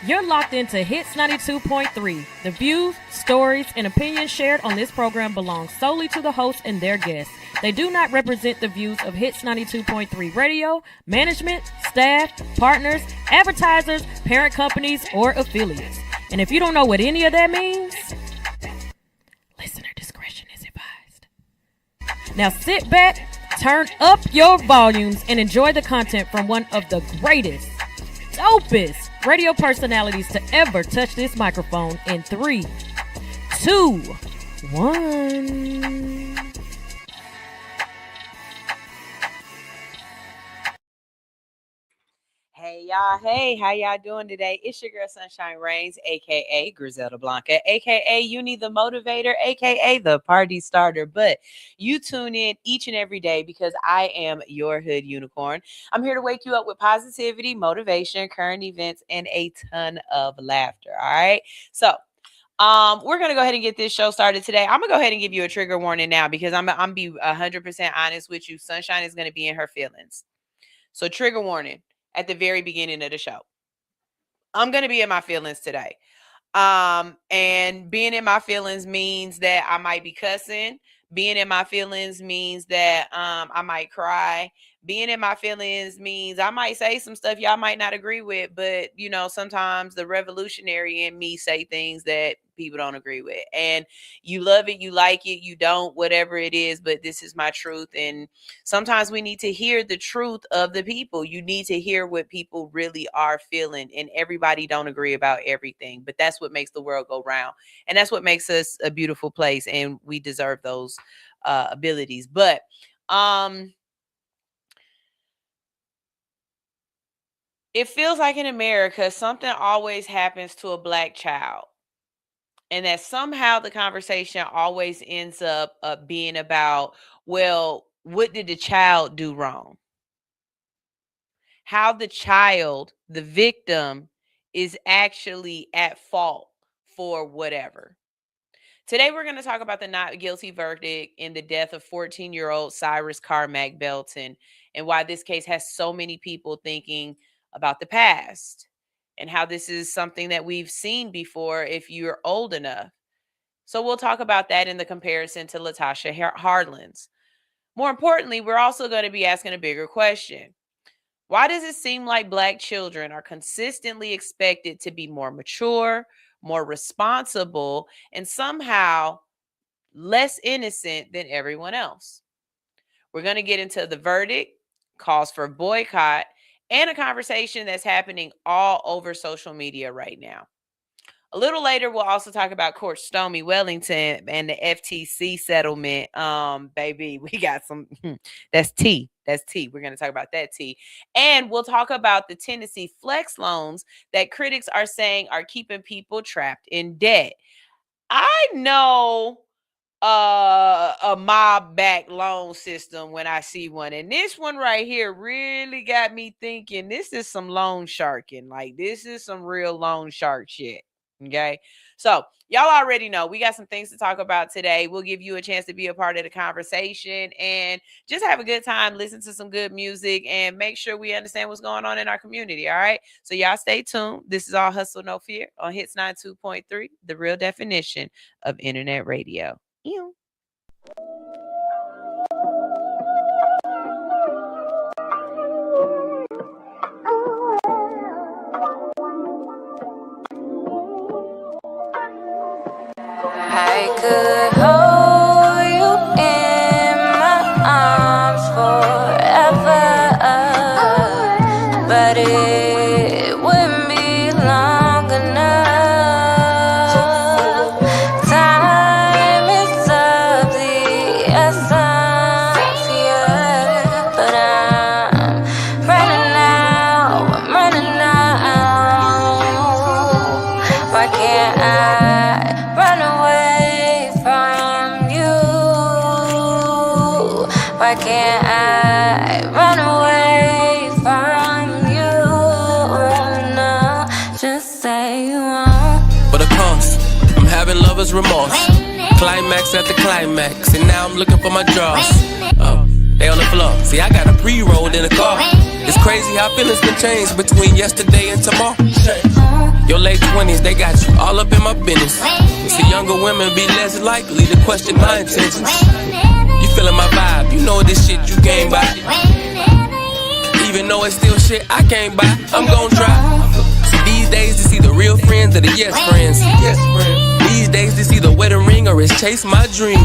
You're locked into Hits 92.3. The views, stories, and opinions shared on this program belong solely to the hosts and their guests. They do not represent the views of Hits 92.3 Radio, management, staff, partners, advertisers, parent companies, or affiliates. And if you don't know what any of that means, listener discretion is advised. Now sit back, turn up your volumes, and enjoy the content from one of the greatest, dopest radio personalities to ever touch this microphone in 3, 2, 1. Hey y'all, hey, how y'all doing today? It's your girl Sunshine Reigns, aka Griselda Blanca, aka Uni the Motivator, aka the Party Starter. But you tune in each and every day because I am your hood unicorn. I'm here to wake you up with positivity, motivation, current events, and a ton of laughter. All right. So we're going to go ahead and get this show started today. I'm going to go ahead and give you a trigger warning now because I'm be 100% honest with you. Sunshine is going to be in her feelings. So trigger warning. At the very beginning of the show, I'm going to be in my feelings today. And being in my feelings means that I might be cussing. Being in my feelings means that I might cry. Being in my feelings means I might say some stuff y'all might not agree with, but you know, sometimes the revolutionary in me say things that people don't agree with. And you love it, you like it, you don't, whatever it is, but this is my truth. And sometimes we need to hear the truth of the people. You need to hear what people really are feeling. And everybody don't agree about everything, but that's what makes the world go round. And that's what makes us a beautiful place. And we deserve those abilities. But it feels like in America, something always happens to a Black child. And that somehow the conversation always ends up being about, well, what did the child do wrong? How the child, the victim, is actually at fault for whatever. Today, we're going to talk about the not guilty verdict in the death of 14-year-old Cyrus Carmack-Belton and why this case has so many people thinking about the past and how this is something that we've seen before if you're old enough. So we'll talk about that in the comparison to Latasha Harlan's. More importantly, we're also going to be asking a bigger question. Why does it seem like Black children are consistently expected to be more mature, more responsible, and somehow less innocent than everyone else? We're going to get into the verdict, calls for boycott, and a conversation that's happening all over social media right now. A little later, we'll also talk about Court Stormy Wellington and the FTC settlement. Baby, we got some, that's tea. That's tea. We're going to talk about that tea. And we'll talk about the Tennessee flex loans that critics are saying are keeping people trapped in debt. I know a mob back loan system when I see one, and this one right here really got me thinking this is some loan sharking. Like, this is some real loan shark shit. Okay, so y'all already know we got some things to talk about today. We'll give you a chance to be a part of the conversation and just have a good time, listen to some good music, and make sure we understand what's going on in our community. All right, so y'all stay tuned. This is All Hustle No Fear on Hits 92.3, the real definition of internet radio. Ew. I could hold you in my arms forever, but it wouldn't be long enough. Time is of the essence, yeah, but I'm running out. Why can't I run away from you? Why can't I run away from you? No, just say you won't. But of course, I'm having lover's remorse. Climax after climax, and now I'm looking for my draws. Oh, they on the floor. See, I got a pre-rolled in the car. It's crazy how feelings can change between yesterday and tomorrow. Your late 20s, they got you all up in my business. See, younger women be less likely to question my intentions. You feeling my vibe, you know this shit you came by. Even though it's still shit I can't buy, I'm gon' try. See, these days to see the real friends or the yes friends. These days to see the wedding ring or it's chase my dream.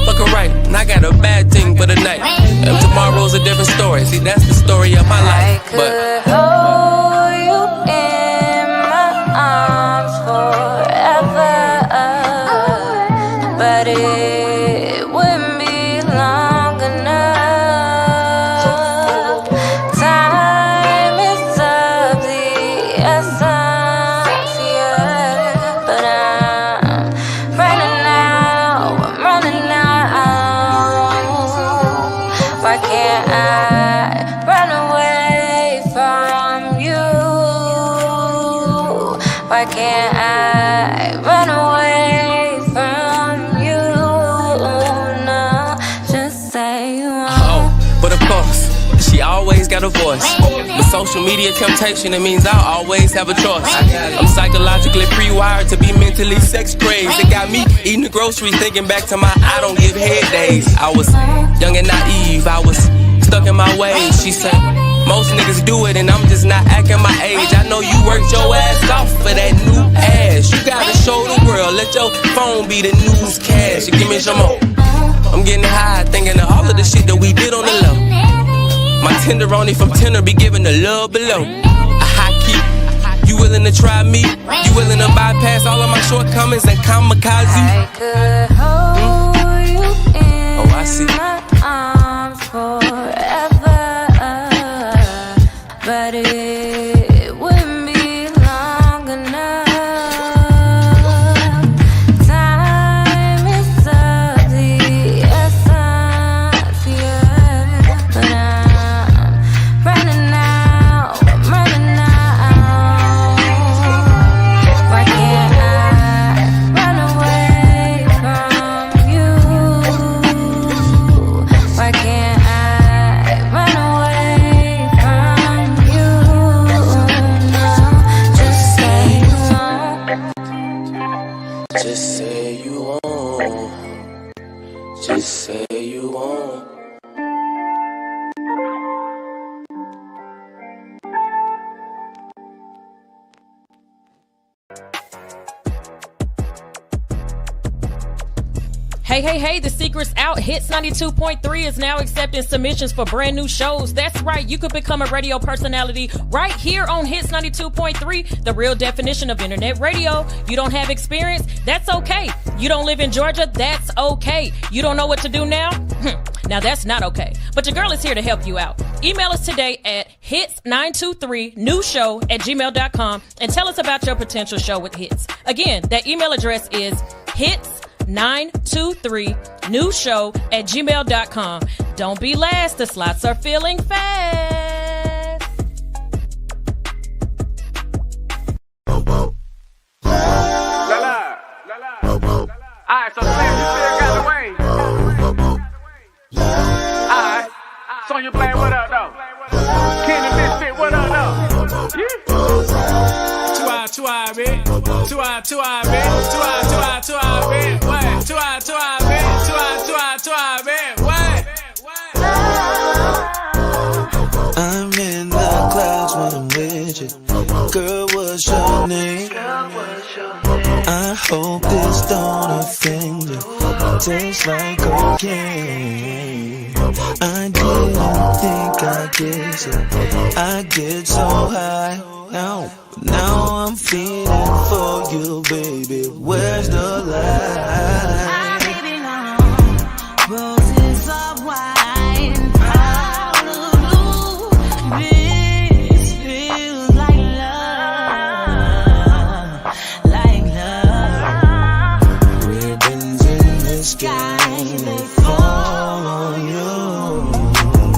Fucking right, and I got a bad thing for the night. And tomorrow's a different story. See, that's the story of my life. But hold you in my arms forever, but it wouldn't be long enough. Time is of the essence, yeah. But I'm running out, I'm running out. Why can't I run away from you? Why can't I run away from you? No, just say you won't. but of course, she always got a voice. With social media temptation, it means I'll always have a choice. I'm psychologically pre-wired to be mentally sex crazed. It got me eating the groceries, thinking back to my I don't give head days. I was young and naive, I was stuck in my ways. She said, most niggas do it and I'm just not acting my age. I know you worked your ass off for that new ass. You gotta show the world, let your phone be the newscast. You give me some more. I'm getting high, thinking of all of the shit that we did on the low. My tenderoni from Tinder be giving the love below. A high key. You willing to try me? You willing to bypass all of my shortcomings and kamikaze? I could hold you in Oh, I see. my arms forever, but it wouldn't be long enough. Time is of the essence, yeah. But I'm running out, I'm running out. Why can't I run away from you? Why can't I run away from you? No, just say you won't. Just say you won't. Just say you won't. Hey, the secret's out. Hits 92.3 is now accepting submissions for brand new shows. That's right, you could become a radio personality right here on Hits 92.3, the real definition of internet radio. You don't have experience? That's okay. You don't live in Georgia? That's okay. You don't know what to do now? Now that's not okay. But your girl is here to help you out. Email us today at hits923newshow@gmail.com and tell us about your potential show with Hits. Again, that email address is hits923newshow@gmail.com. Don't be last. The slots are filling fast. Alright, so Slim, you still got the wave. Alright. Sonya Blaine, what up, though? Kenny Misfit, what up, though? Yeah. 2 eye, bitch. 2 eye, bitch. 2 eye, bitch. What? 2 eye, bitch. 2 eye, bitch. What? I'm in the clouds when I'm with you. Girl, what's your name? I hope this don't offend you. Tastes like cocaine. I didn't think I'd get you. I get so high. Now I'm feeling for you, baby. Where's the lie? Baby, no. Roses of wine, out of blue. This feels like love, like love. Ribbons in the sky, they fall on you.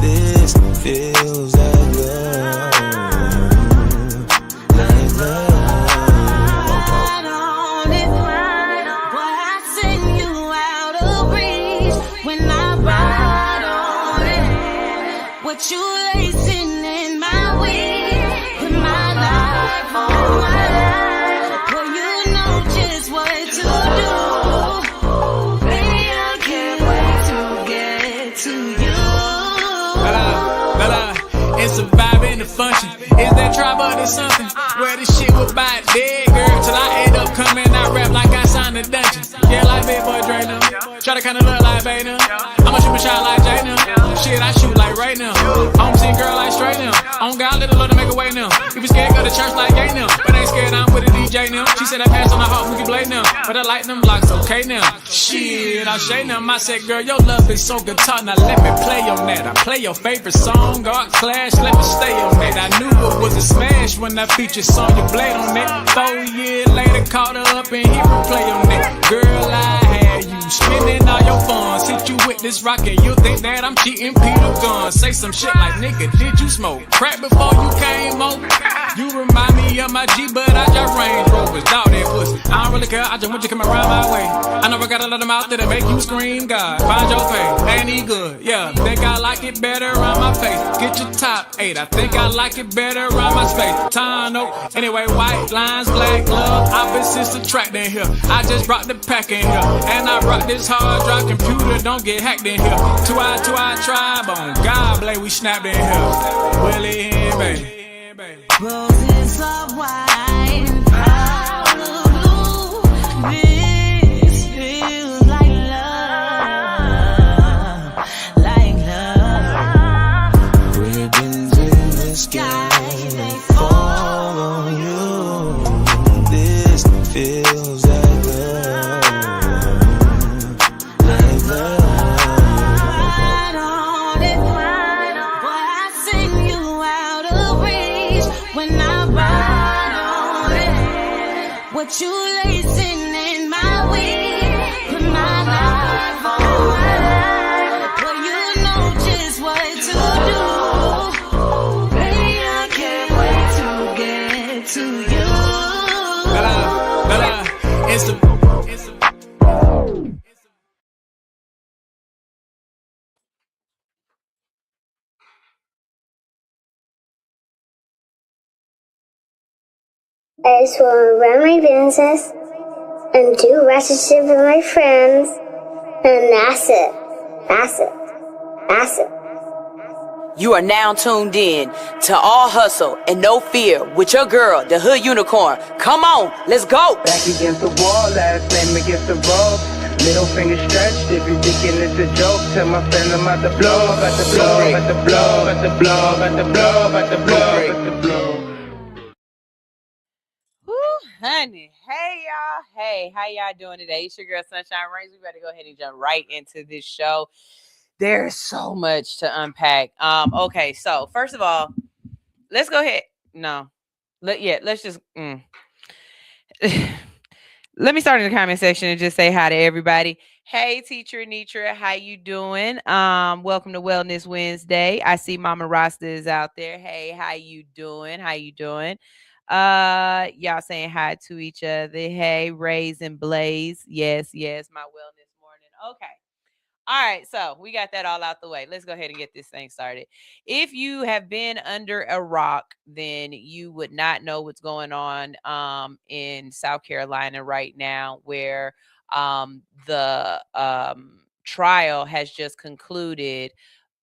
This feels like love, like love. On it, boy, I send you out of reach when I ride on it. What you lacing in my weed? Put my life on my life. Boy, you know just what to do. Baby, I can't wait to get to you. It's a vibe and a function. Is that tribe or there's something? Where this shit was by dead girl till I end up coming out rap like I signed a dungeon. Yeah, like big boy Dre now. Try to kinda look like Bay now. I'ma shoot my shot like Jay now. Shit, I shoot like right now. Home team girl like straight now. On God, let the Lord make a way now. You be scared, go to church like gay now. But ain't scared, I'm with a DJ now. She said I passed on the hot movie blade now. But I like them blocks, okay now. Shit, I'll shade them. I said, girl, your love is so guitar. Now let me play on that. I play your favorite song, God Clash, let me stay on that. I knew it was a smash when I featured Sonya Blade on that. 4 years later, caught her up and hit replay on that. Girl, I had you spending all your funds. Hit you with this rock and you think that I'm cheating Peter Gunn. Say some shit like, nigga, did you smoke crack before you came over? You remind me of my G, but I just Range Rovers. Dog that pussy, I don't really care, I just want you to come around my way. I know I gotta let them out there to make you scream, God. Find your pay, ain't he good? Yeah, think I like it better around my face. Get your top 8, I think I like it better around my space. Tano, anyway, white lines, black love, opposites attract in here. I just brought the pack in here, and I brought this hard drive computer, don't get hacked in here. 2i tribe on God, blade, we snapped in here. Willie and baby. Roses of white, out of blue. This feels like love, like love. Ribbons in the sky, they fall on you. This feels like love, like love. Ride on it, boy, I sing you out of reach when I ride on it. What you lacing in my weed? Put my life on my life. Boy, you know just what to do. Baby, I can't wait to get to you. It's the I just want to run my business and do relationship with my friends, and that's it. That's it. That's it. You are now tuned in to All Hustle and No Fear with your girl, the Hood Unicorn. Come on, let's go. Back against the wall, last name against the rope. Middle finger stretched, if you're thinking it's a joke, tell my friend I'm about to blow, about to blow, about to blow, about to blow, about to blow, about to blow, about to blow. Woo, honey. Hey, y'all. Hey, how y'all doing today? It's your girl, Sunshine Reigns. We better go ahead and jump right into this show. There's so much to unpack. Okay, so first of all, let's go ahead. No. Let's just let me start in the comment section and just say hi to everybody. Hey, teacher Anitra, how you doing? Welcome to Wellness Wednesday. I see Mama Rasta is out there. Hey, how you doing? How you doing? Y'all saying hi to each other. Hey, Raise and Blaze. Yes, my wellness morning. Okay. All right, so we got that all out the way. Let's go ahead and get this thing started. If you have been under a rock, then you would not know what's going on in South Carolina right now, where the trial has just concluded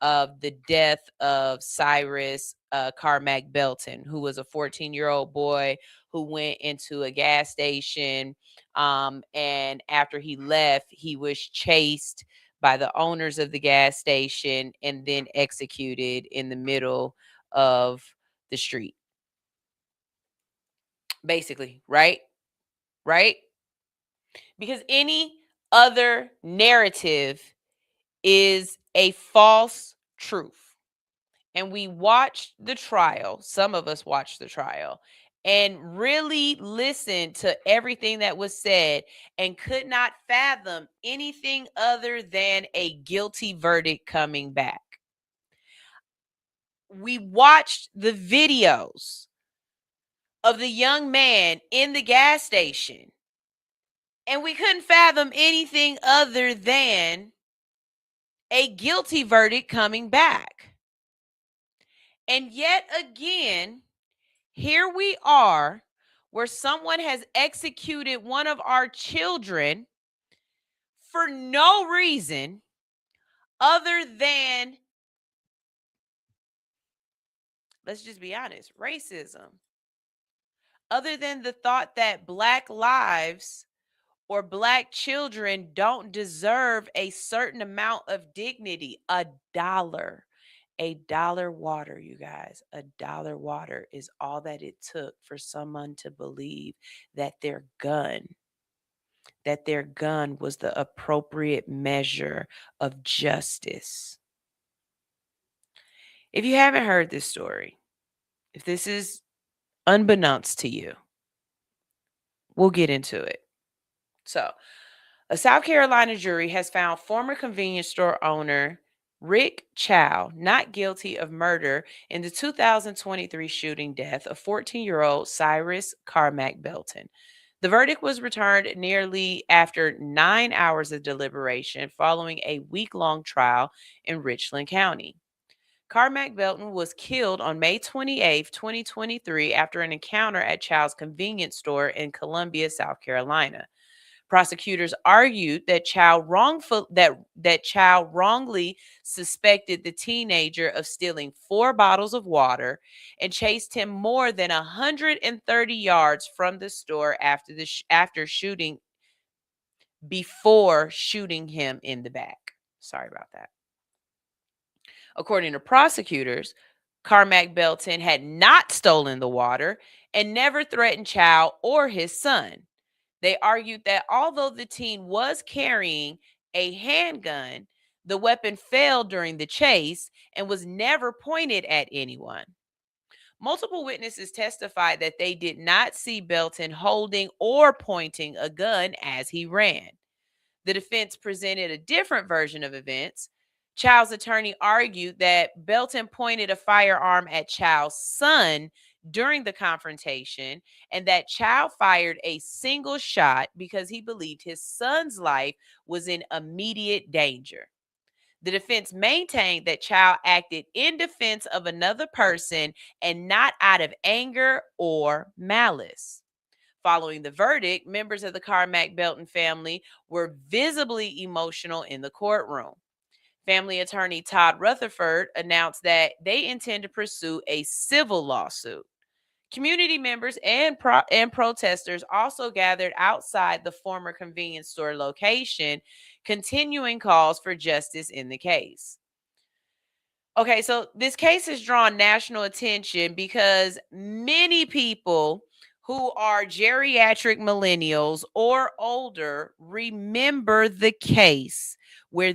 of the death of Cyrus Carmack-Belton, who was a 14-year-old boy who went into a gas station, and after he left, he was chased by the owners of the gas station and then executed in the middle of the street. Basically, right? Because any other narrative is a false truth. And we watched the trial. Some of us watched the trial and really listened to everything that was said and could not fathom anything other than a guilty verdict coming back. We watched the videos of the young man in the gas station, and we couldn't fathom anything other than a guilty verdict coming back. And yet again, here we are where someone has executed one of our children for no reason other than, let's just be honest, racism. Other than the thought that Black lives or Black children don't deserve a certain amount of dignity. A dollar water, you guys, $1 water is all that it took for someone to believe that their gun was the appropriate measure of justice. If you haven't heard this story, if this is unbeknownst to you, we'll get into it. So, a South Carolina jury has found former convenience store owner Rick Chow not guilty of murder in the 2023 shooting death of 14-year-old Cyrus Carmack-Belton. The verdict was returned nearly after 9 hours of deliberation following a week-long trial in Richland County. Carmack-Belton was killed on May 28, 2023, after an encounter at Chow's convenience store in Columbia, South Carolina. Prosecutors argued that Chow wrongly suspected the teenager of stealing 4 bottles of water and chased him more than 130 yards from the store after shooting before shooting him in the back. Sorry about that. According to prosecutors, Carmack-Belton had not stolen the water and never threatened Chow or his son. They argued that although the teen was carrying a handgun, the weapon failed during the chase and was never pointed at anyone. Multiple witnesses testified that they did not see Belton holding or pointing a gun as he ran. The defense presented a different version of events. Chow's attorney argued that Belton pointed a firearm at Chow's son during the confrontation and that Chow fired a single shot because he believed his son's life was in immediate danger. The defense maintained that Chow acted in defense of another person and not out of anger or malice. Following the verdict, members of the Carmack-Belton family were visibly emotional in the courtroom. Family attorney Todd Rutherford announced that they intend to pursue a civil lawsuit. Community members and protesters also gathered outside the former convenience store location, continuing calls for justice in the case. Okay, so this case has drawn national attention because many people who are geriatric millennials or older remember the case where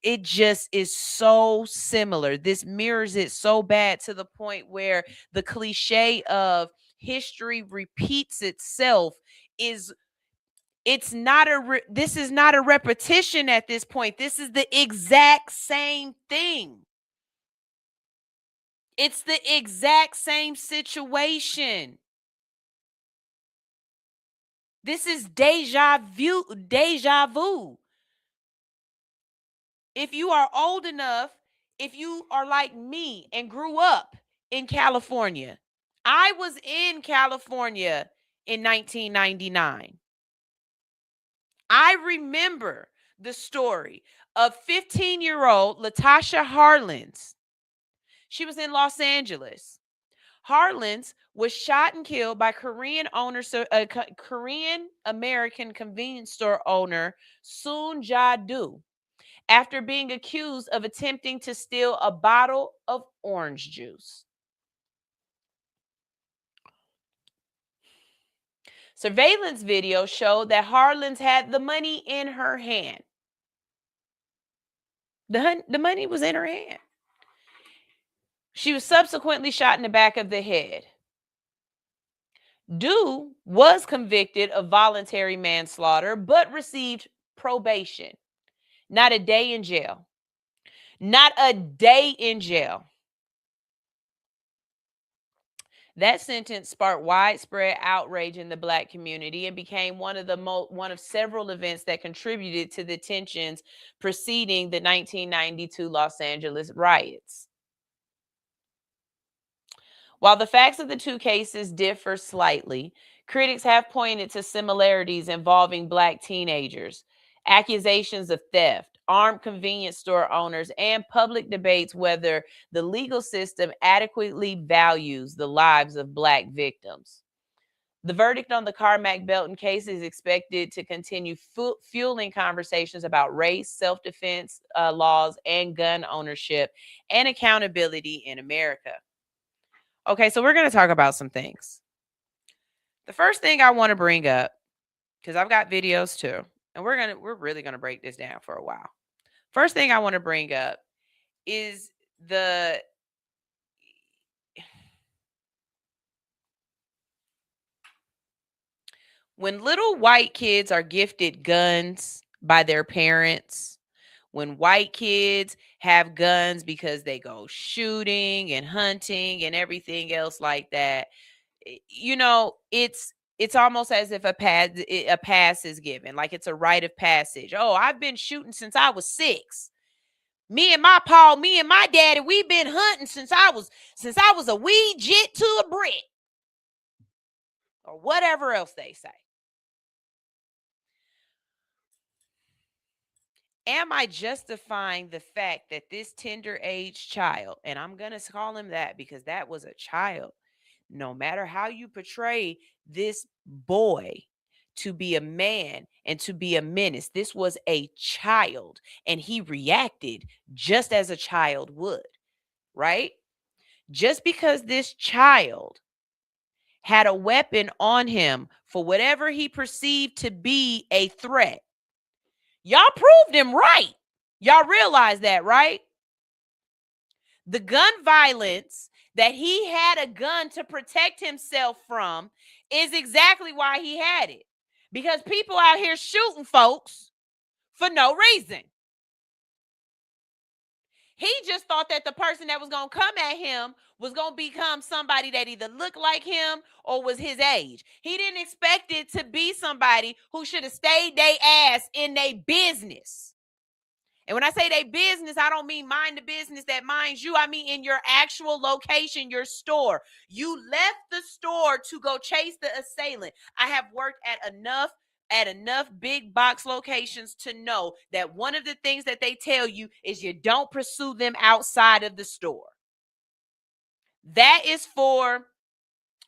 it just is so similar. This mirrors it so bad to the point where the cliche of history repeats itself this is not a repetition at this point. This is the exact same thing. It's the exact same situation. This is deja vu. If you are old enough, if you are like me and grew up in California, I was in California in 1999. I remember the story of 15-year-old Latasha Harlins. She was in Los Angeles. Harlins was shot and killed by Korean American convenience store owner Soon Ja-do after being accused of attempting to steal a bottle of orange juice. Surveillance video showed that Harlins had the money in her hand. The money was in her hand. She was subsequently shot in the back of the head. Du was convicted of voluntary manslaughter, but received probation. Not a day in jail. Not a day in jail. That sentence sparked widespread outrage in the Black community and became one of several events that contributed to the tensions preceding the 1992 Los Angeles riots. While the facts of the two cases differ slightly, critics have pointed to similarities involving Black teenagers, accusations of theft, armed convenience store owners, and public debates whether the legal system adequately values the lives of Black victims. The verdict on the Carmack-Belton case is expected to continue fueling conversations about race, self-defense laws, and gun ownership and accountability in America. Okay, so we're going to talk about some things. The first thing I want to bring up, because I've got videos too, and we're really going to break this down for a while. First thing I want to bring up is when little white kids are gifted guns by their parents, when white kids have guns because they go shooting and hunting and everything else like that, you know, it's almost as if a pass is given, like it's a rite of passage. Oh, I've been shooting since I was 6. Me and my daddy, we've been hunting since I was a wee jit to a brick, or whatever else they say. Am I justifying the fact that this tender age child, and I'm going to call him that because that was a child, no matter how you portray this boy to be a man and to be a menace, this was a child and he reacted just as a child would, right? Just because this child had a weapon on him for whatever he perceived to be a threat, y'all proved him right. Y'all realize that, right? The gun violence that he had a gun to protect himself from is exactly why he had it. Because people out here shooting folks for no reason. He just thought that the person that was going to come at him was going to become somebody that either looked like him or was his age. He didn't expect it to be somebody who should have stayed their ass in their business. And when I say they business, I don't mean mind the business that minds you. I mean in your actual location, your store. You left the store to go chase the assailant. I have worked at enough big box locations to know that one of the things that they tell you is you don't pursue them outside of the store. That is for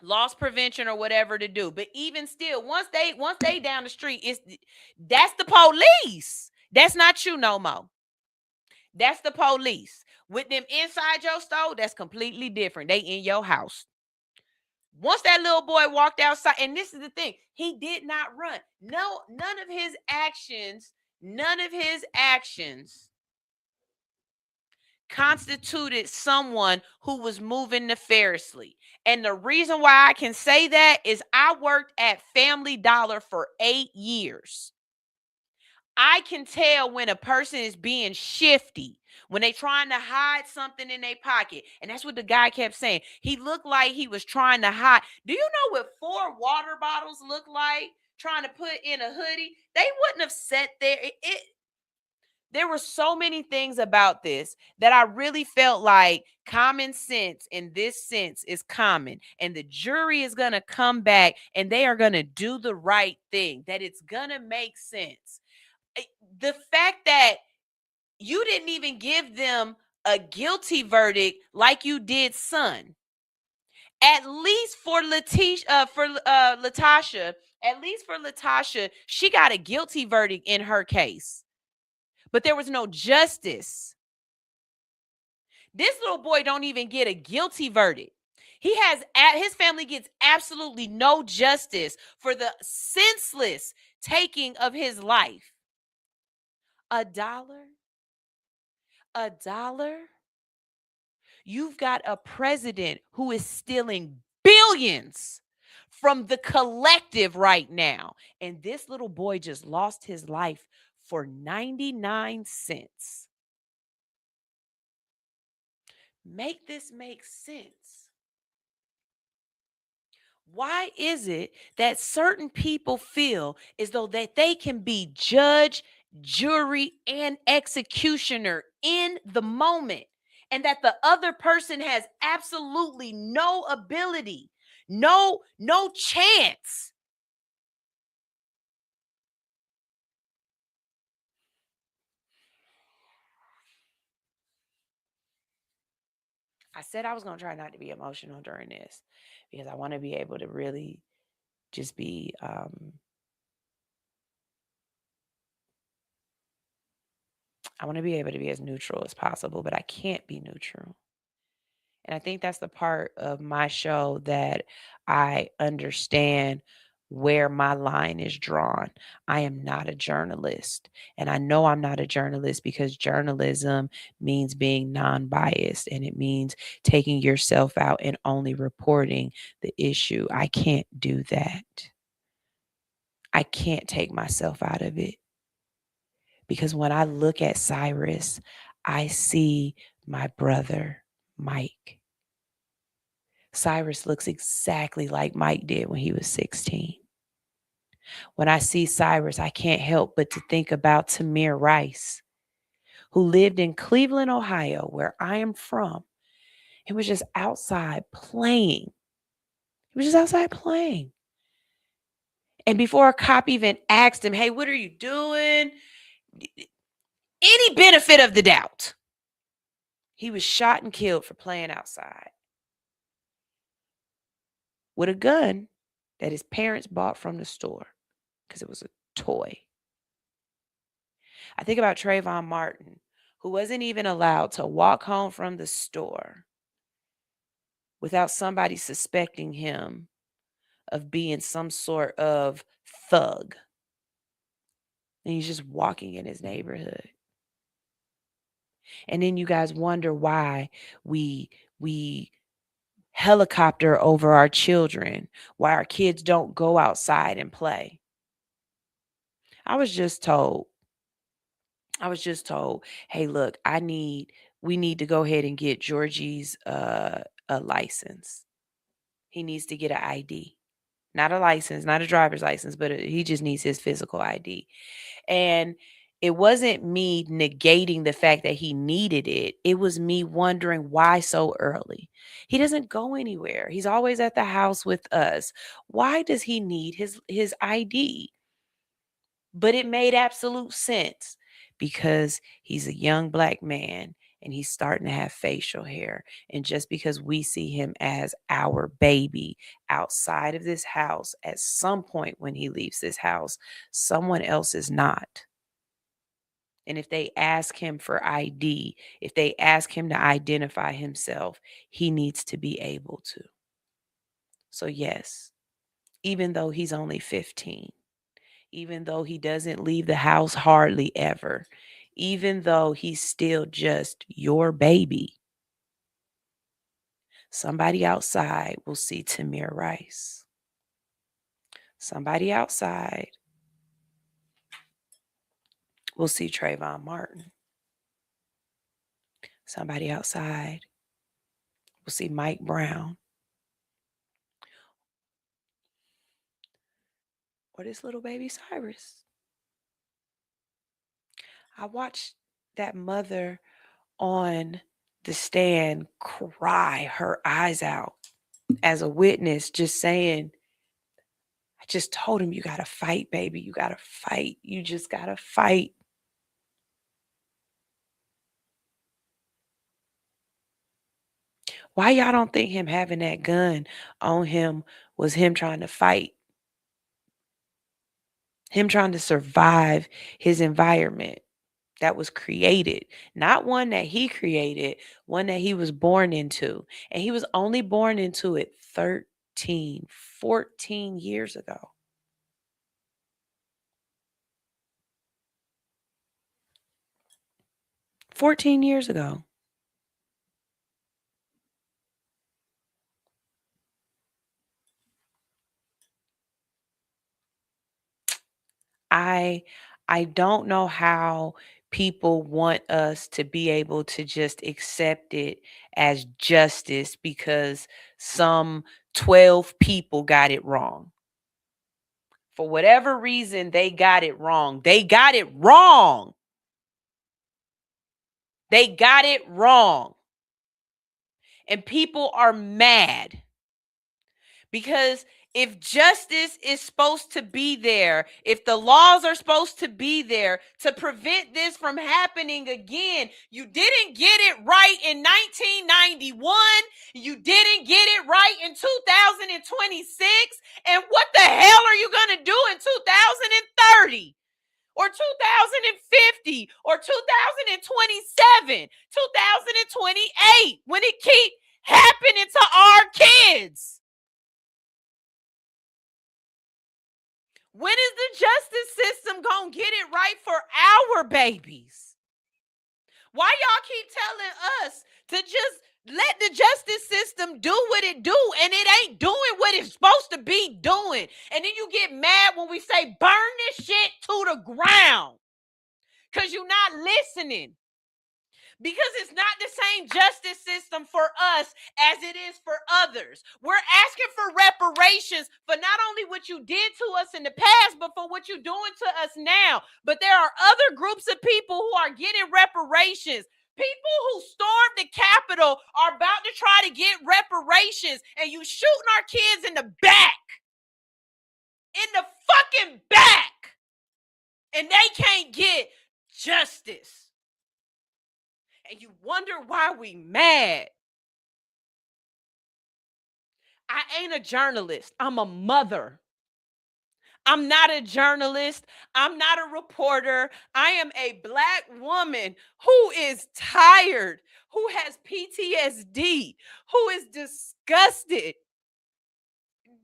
loss prevention or whatever to do. But even still, once they down the street, that's the police. That's not you no more. That's the police. With them inside your store, that's completely different. They in your house. Once that little boy walked outside, and this is the thing, he did not run. No, none of his actions constituted someone who was moving nefariously. And the reason why I can say that is I worked at Family Dollar for 8 years. I can tell when a person is being shifty, when they trying to hide something in their pocket. And that's what the guy kept saying. He looked like he was trying to hide. Do you know what 4 water bottles look like trying to put in a hoodie? They wouldn't have sat there. There were so many things about this that I really felt like common sense in this sense is common. And the jury is going to come back and they are going to do the right thing, that it's going to make sense. The fact that you didn't even give them a guilty verdict like you did Son. At least for Latasha, she got a guilty verdict in her case. But there was no justice. This little boy don't even get a guilty verdict. His family gets absolutely no justice for the senseless taking of his life. $1? You've got a president who is stealing billions from the collective right now. And this little boy just lost his life for 99 cents. Make this make sense. Why is it that certain people feel as though that they can be judge, jury, and executioner in the moment? and that the other person has absolutely no ability, no chance. I said I was going to try not to be emotional during this because I want to be able to really just be I want to be able to be as neutral as possible, but I can't be neutral. And I think that's the part of my show that I understand where my line is drawn. I am not a journalist. And I know I'm not a journalist because journalism means being non-biased, and it means taking yourself out and only reporting the issue. I can't do that. I can't take myself out of it. Because when I look at Cyrus, I see my brother, Mike. Cyrus looks exactly like Mike did when he was 16. When I see Cyrus, I can't help but to think about Tamir Rice, who lived in Cleveland, Ohio, where I am from. He was just outside playing. He was just outside playing. And before a cop even asked him, hey, what are you doing? Any benefit of the doubt, he was shot and killed for playing outside with a gun that his parents bought from the store because it was a toy. I think about Trayvon Martin, who wasn't even allowed to walk home from the store without somebody suspecting him of being some sort of thug. And he's just walking in his neighborhood. And then you guys wonder why we helicopter over our children, why our kids don't go outside and play. I was just told, hey, look, we need to go ahead and get Georgie's a license. He needs to get an ID. Not a license, not a driver's license, but he just needs his physical ID. And it wasn't me negating the fact that he needed it. It was me wondering why so early. He doesn't go anywhere. He's always at the house with us. Why does he need his ID? But it made absolute sense because he's a young Black man and he's starting to have facial hair. And just because we see him as our baby outside of this house, at some point when he leaves this house, someone else is not. And if they ask him for ID, if they ask him to identify himself, he needs to be able to. So yes, even though he's only 15, even though he doesn't leave the house hardly ever, even though he's still just your baby, somebody outside will see Tamir Rice. Somebody outside will see Trayvon Martin. Somebody outside will see Mike Brown. Or this little baby Cyrus. I watched that mother on the stand cry her eyes out as a witness, just saying, I just told him, you got to fight, baby. You got to fight. You just got to fight. Why y'all don't think him having that gun on him was him trying to fight? Him trying to survive his environment that was created, not one that he created, one that he was born into. And he was only born into it 13, 14 years ago. "14 years ago. I don't know how people want us to be able to just accept it as justice because some 12 people got it wrong. For whatever reason, they got it wrong. They got it wrong. They got it wrong. And people are mad because if justice is supposed to be there, if the laws are supposed to be there to prevent this from happening again, you didn't get it right in 1991. You didn't get it right in 2026. And what the hell are you going to do in 2030? Or 2050 or 2027, 2028 when it keep happening to our kids? When is the justice system going to get it right for our babies? Why y'all keep telling us to just let the justice system do what it do, and it ain't doing what it's supposed to be doing? And then you get mad when we say burn this shit to the ground because you're not listening. Because it's not the same justice system for us as it is for others. We're asking for reparations for not only what you did to us in the past, but for what you're doing to us now. But there are other groups of people who are getting reparations. People who stormed the Capitol are about to try to get reparations, and you shooting our kids in the back. In the fucking back. And they can't get justice. And you wonder why we mad. I ain't a journalist. I'm a mother. I'm not a journalist. I'm not a reporter. I am a Black woman who is tired, who has PTSD, who is disgusted.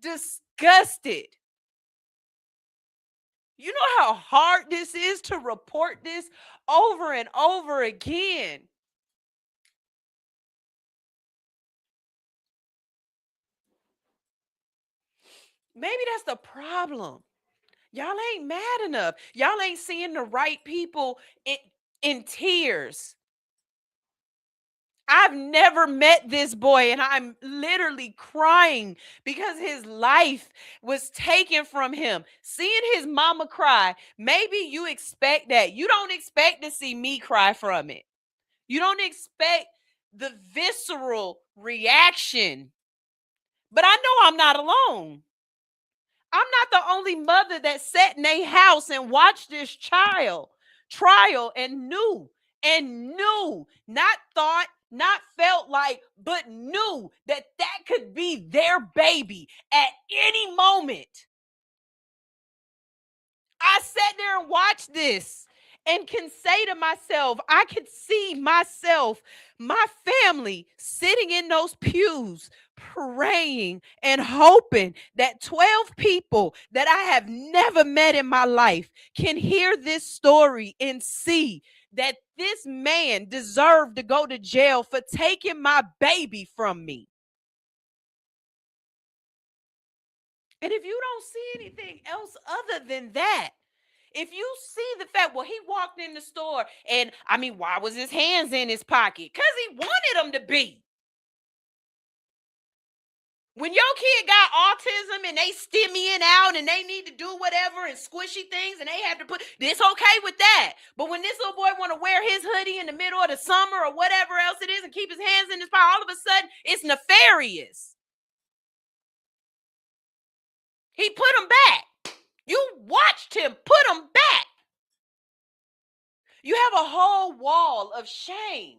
Disgusted. You know how hard this is to report this over and over again. Maybe that's the problem. Y'all ain't mad enough. Y'all ain't seeing the right people in tears. I've never met this boy, and I'm literally crying because his life was taken from him. Seeing his mama cry, maybe you expect that. You don't expect to see me cry from it. You don't expect the visceral reaction. But I know I'm not alone. I'm not the only mother that sat in a house and watched this child trial and knew, not thought, not felt like, but knew that that could be their baby at any moment. I sat there and watched this and can say to myself, I could see myself, my family sitting in those pews, praying and hoping that 12 people that I have never met in my life can hear this story and see that this man deserved to go to jail for taking my baby from me. And if you don't see anything else other than that, if you see the fact, well, he walked in the store and, I mean, why was his hands in his pocket? Because he wanted them to be. When your kid got autism and they stimmying out and they need to do whatever and squishy things and they have to put, it's okay with that. But when this little boy want to wear his hoodie in the middle of the summer or whatever else it is and keep his hands in his pocket, all of a sudden it's nefarious. He put them back. You watched him put them back. You have a whole wall of shame.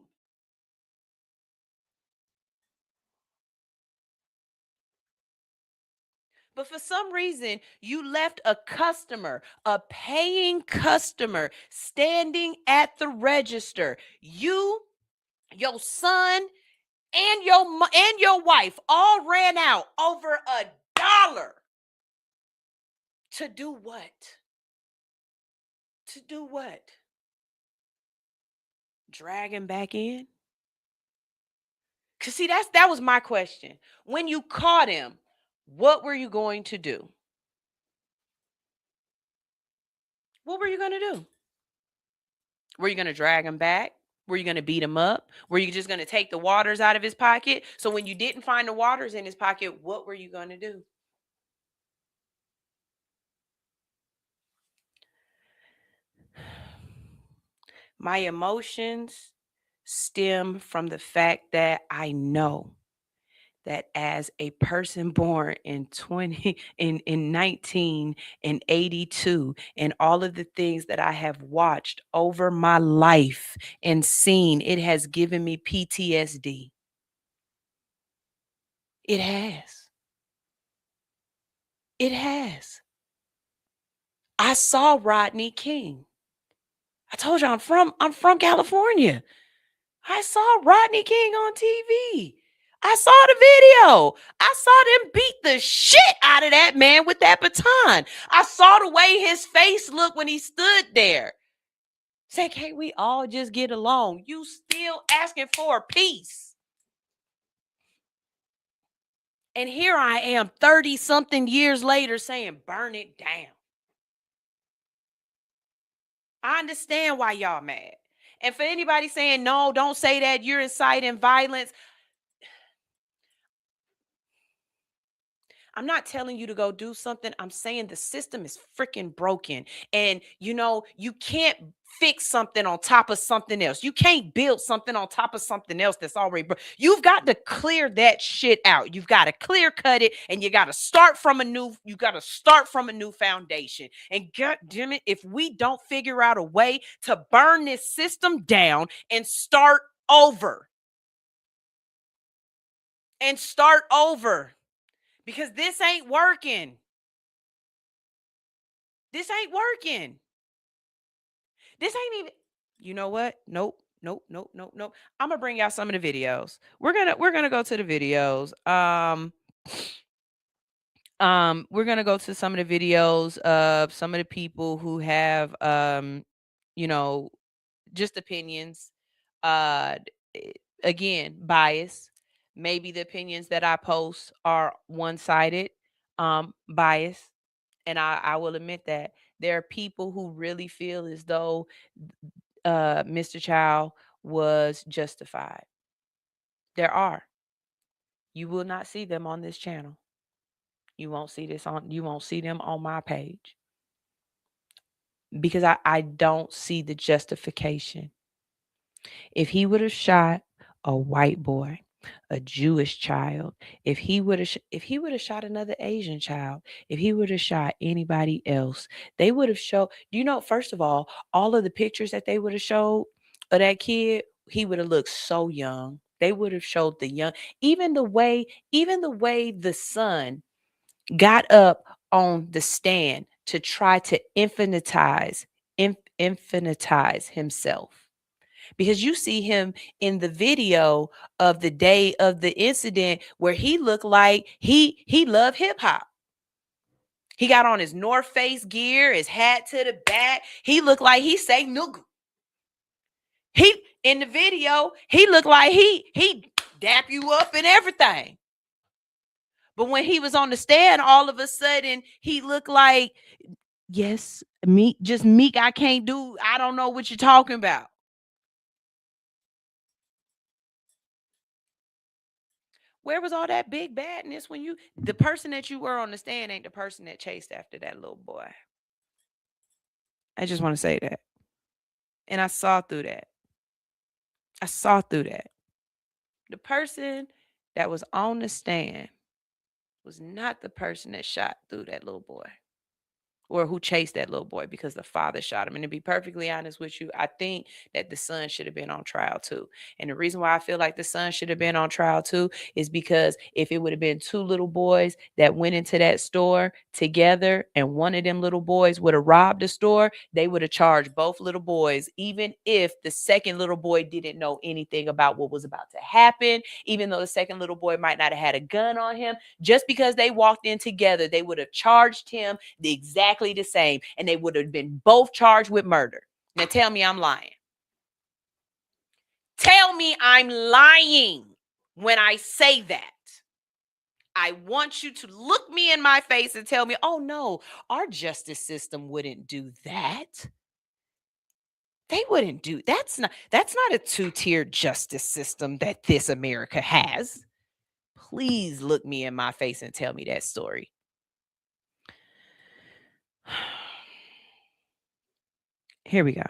But for some reason, you left a customer, a paying customer, standing at the register. You, your son, and your wife all ran out over $1. To do what? To do what? Drag him back in? Because see, that was my question. When you caught him, what were you going to do? What were you going to do? Were you going to drag him back? Were you going to beat him up? Were you just going to take the waters out of his pocket? So when you didn't find the waters in his pocket, what were you going to do? My emotions stem from the fact that I know that as a person born in 1982, and all of the things that I have watched over my life and seen, it has given me PTSD. It has. It has. I saw Rodney King. I told you I'm from California. I saw Rodney King on TV. I saw the video. I saw them beat the shit out of that man with that baton. I saw the way his face looked when he stood there. Say, can't we all just get along? You still asking for a peace. And here I am 30-something years later saying, burn it down. I understand why y'all mad. And for anybody saying, no, don't say that, you're inciting violence. I'm not telling you to go do something. I'm saying the system is freaking broken. And, you can't fix something on top of something else. You can't build something on top of something else that's already broken. You've got to clear that shit out. You've got to clear cut it, and you got to start from a new foundation. And God damn it, if we don't figure out a way to burn this system down and start over. Because this ain't working. This ain't working. This ain't even, you know what? Nope. I'm gonna bring out some of the videos. We're gonna go to the videos. We're gonna go to some of the videos of some of the people who have just opinions. Again, bias. Maybe the opinions that I post are one-sided, bias. And I will admit that there are people who really feel as though Mr. Chow was justified. There are. You will not see them on this channel. You won't see them on my page. Because I don't see the justification. If he would have shot a white boy, a Jewish child, if he would have shot another Asian child, if he would have shot anybody else, they would have showed, first of all of the pictures that they would have showed of that kid, he would have looked so young. They would have showed the young, even the way the son got up on the stand to try to infinitize himself. Because you see him in the video of the day of the incident where he looked like he loved hip hop. He got on his North Face gear, his hat to the back. He looked like he say nooga. In the video, he looked like he dap you up and everything. But when he was on the stand, all of a sudden he looked like, yes, Meek, I don't know what you're talking about. Where was all that big badness when the person that you were on the stand ain't the person that chased after that little boy? I just want to say that. And I saw through that. The person that was on the stand was not the person that shot through that little boy. Or who chased that little boy, because the father shot him. And to be perfectly honest with you, I think that the son should have been on trial too. And the reason why I feel like the son should have been on trial too is because if it would have been two little boys that went into that store together and one of them little boys would have robbed the store, they would have charged both little boys, even if the second little boy didn't know anything about what was about to happen, even though the second little boy might not have had a gun on him. Just because they walked in together, they would have charged him exactly the same, and they would have been both charged with murder. Now tell me I'm lying. Tell me I'm lying when I say that. I want you to look me in my face and tell me, oh no, our justice system wouldn't do that. They wouldn't do that's not a two-tiered justice system that this America has. Please look me in my face and tell me that story. Here we go.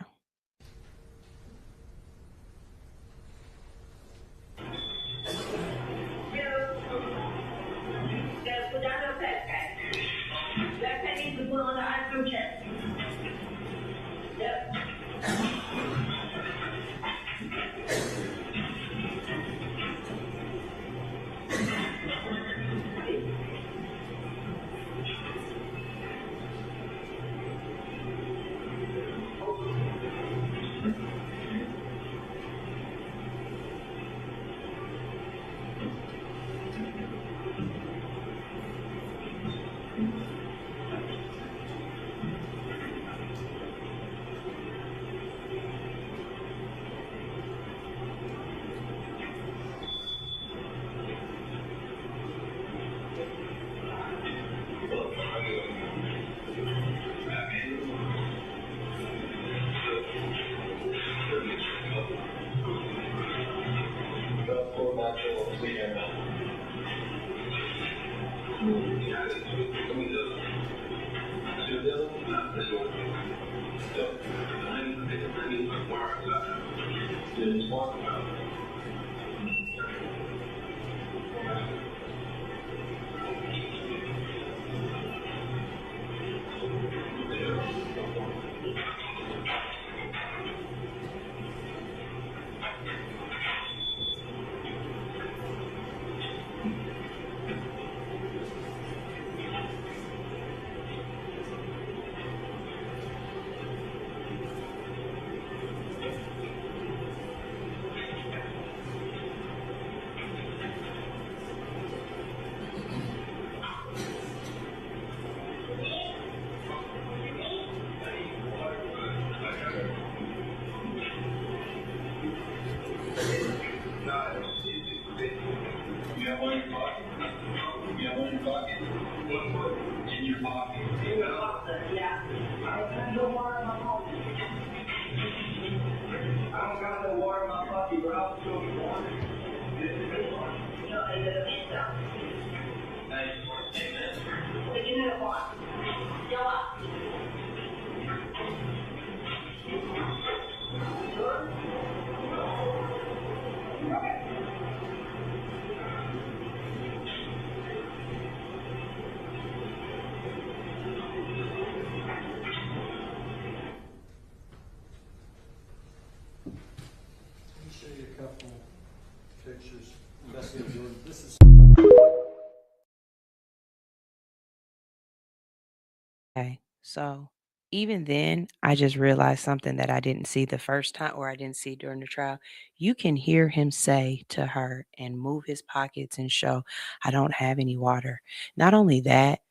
Okay, so even then, I just realized something that I didn't see the first time or I didn't see during the trial. You can hear him say to her and move his pockets and show, I don't have any water. Not only that,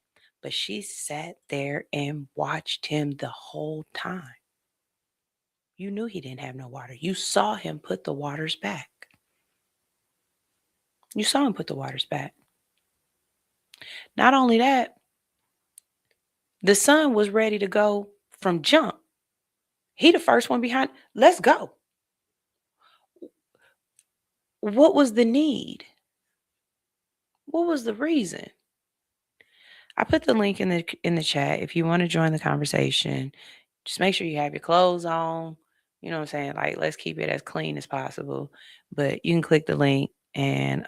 but she sat there and watched him the whole time. You knew he didn't have no water. You saw him put the waters back. You saw him put the waters back. Not only that, the son was ready to go from jump. He the first one behind. Let's go. What was the need? What was the reason? I put the link in the chat. If you want to join the conversation, just make sure you have your clothes on. You know what I'm saying? Like, let's keep it as clean as possible. But you can click the link and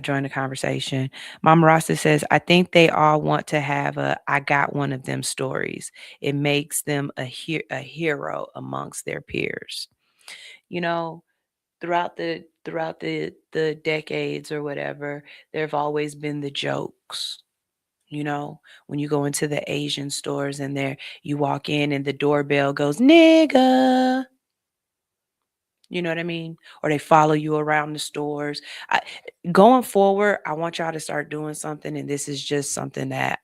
join the conversation. Mama Rasta says, I think they all want to have I got one of them stories. It makes them a hero amongst their peers. You know, throughout the decades or whatever, there have always been the jokes. You know, when you go into the Asian stores and there you walk in and the doorbell goes, nigga. You know what I mean? Or they follow you around the stores. Going forward, I want y'all to start doing something. And this is just something that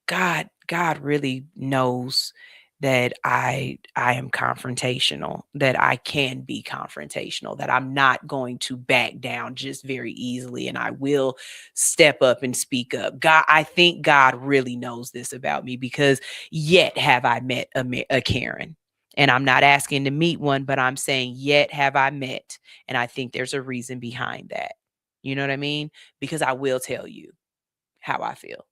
God really knows that I am confrontational, that I can be confrontational, that I'm not going to back down just very easily, and I will step up and speak up. I think God really knows this about me, because yet have I met a Karen. And I'm not asking to meet one, but I'm saying yet have I met. And I think there's a reason behind that. You know what I mean? Because I will tell you how I feel.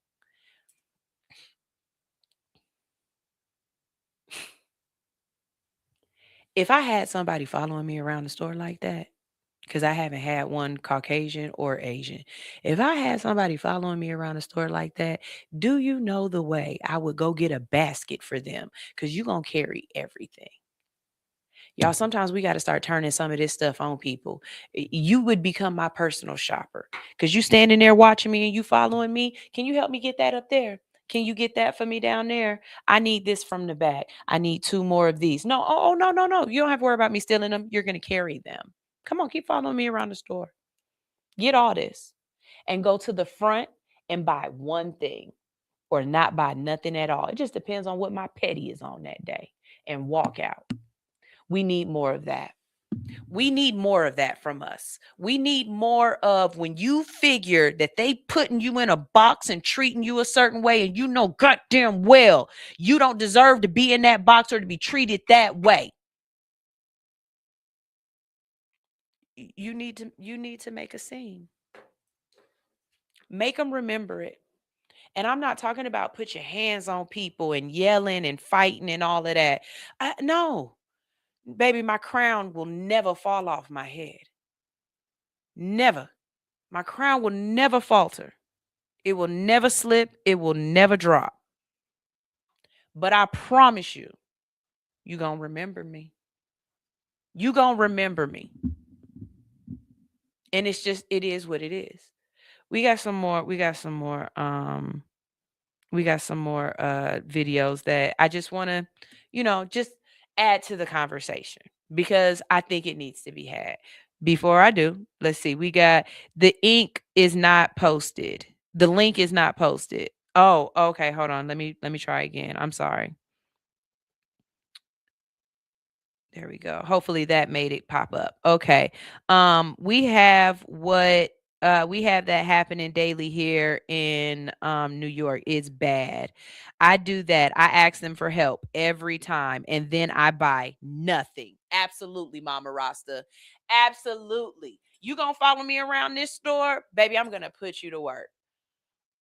If I had somebody following me around the store like that, because I haven't had one Caucasian or Asian. If I had somebody following me around the store like that, do you know the way I would go get a basket for them? Because you're going to carry everything. Y'all, sometimes we got to start turning some of this stuff on people. You would become my personal shopper, because you standing there watching me and you following me. Can you help me get that up there? Can you get that for me down there? I need this from the back. I need 2 more of these. No, no. You don't have to worry about me stealing them. You're going to carry them. Come on, keep following me around the store. Get all this and go to the front and buy one thing, or not buy nothing at all. It just depends on what my petty is on that day, and walk out. We need more of that. We need more of that from us. We need more of when you figure that they putting you in a box and treating you a certain way, and you know goddamn well you don't deserve to be in that box or to be treated that way. You need to make a scene. Make them remember it. And I'm not talking about put your hands on people and yelling and fighting and all of that. No, baby, my crown will never fall off my head. Never. My crown will never falter. It will never slip. It will never drop. But I promise you, you're going to remember me. You're going to remember me. And it's just, it is what it is. We got some more videos that I just want to, just add to the conversation because I think it needs to be had. Before I do, let's see. We got the ink is not posted. The link is not posted. Oh, okay. Hold on. Let me try again. I'm sorry. There we go. Hopefully that made it pop up. Okay. We have that happening daily here in New York. It's bad. I do that. I ask them for help every time and then I buy nothing. Absolutely, Mama Rasta. Absolutely. You gonna follow me around this store? Baby, I'm gonna put you to work.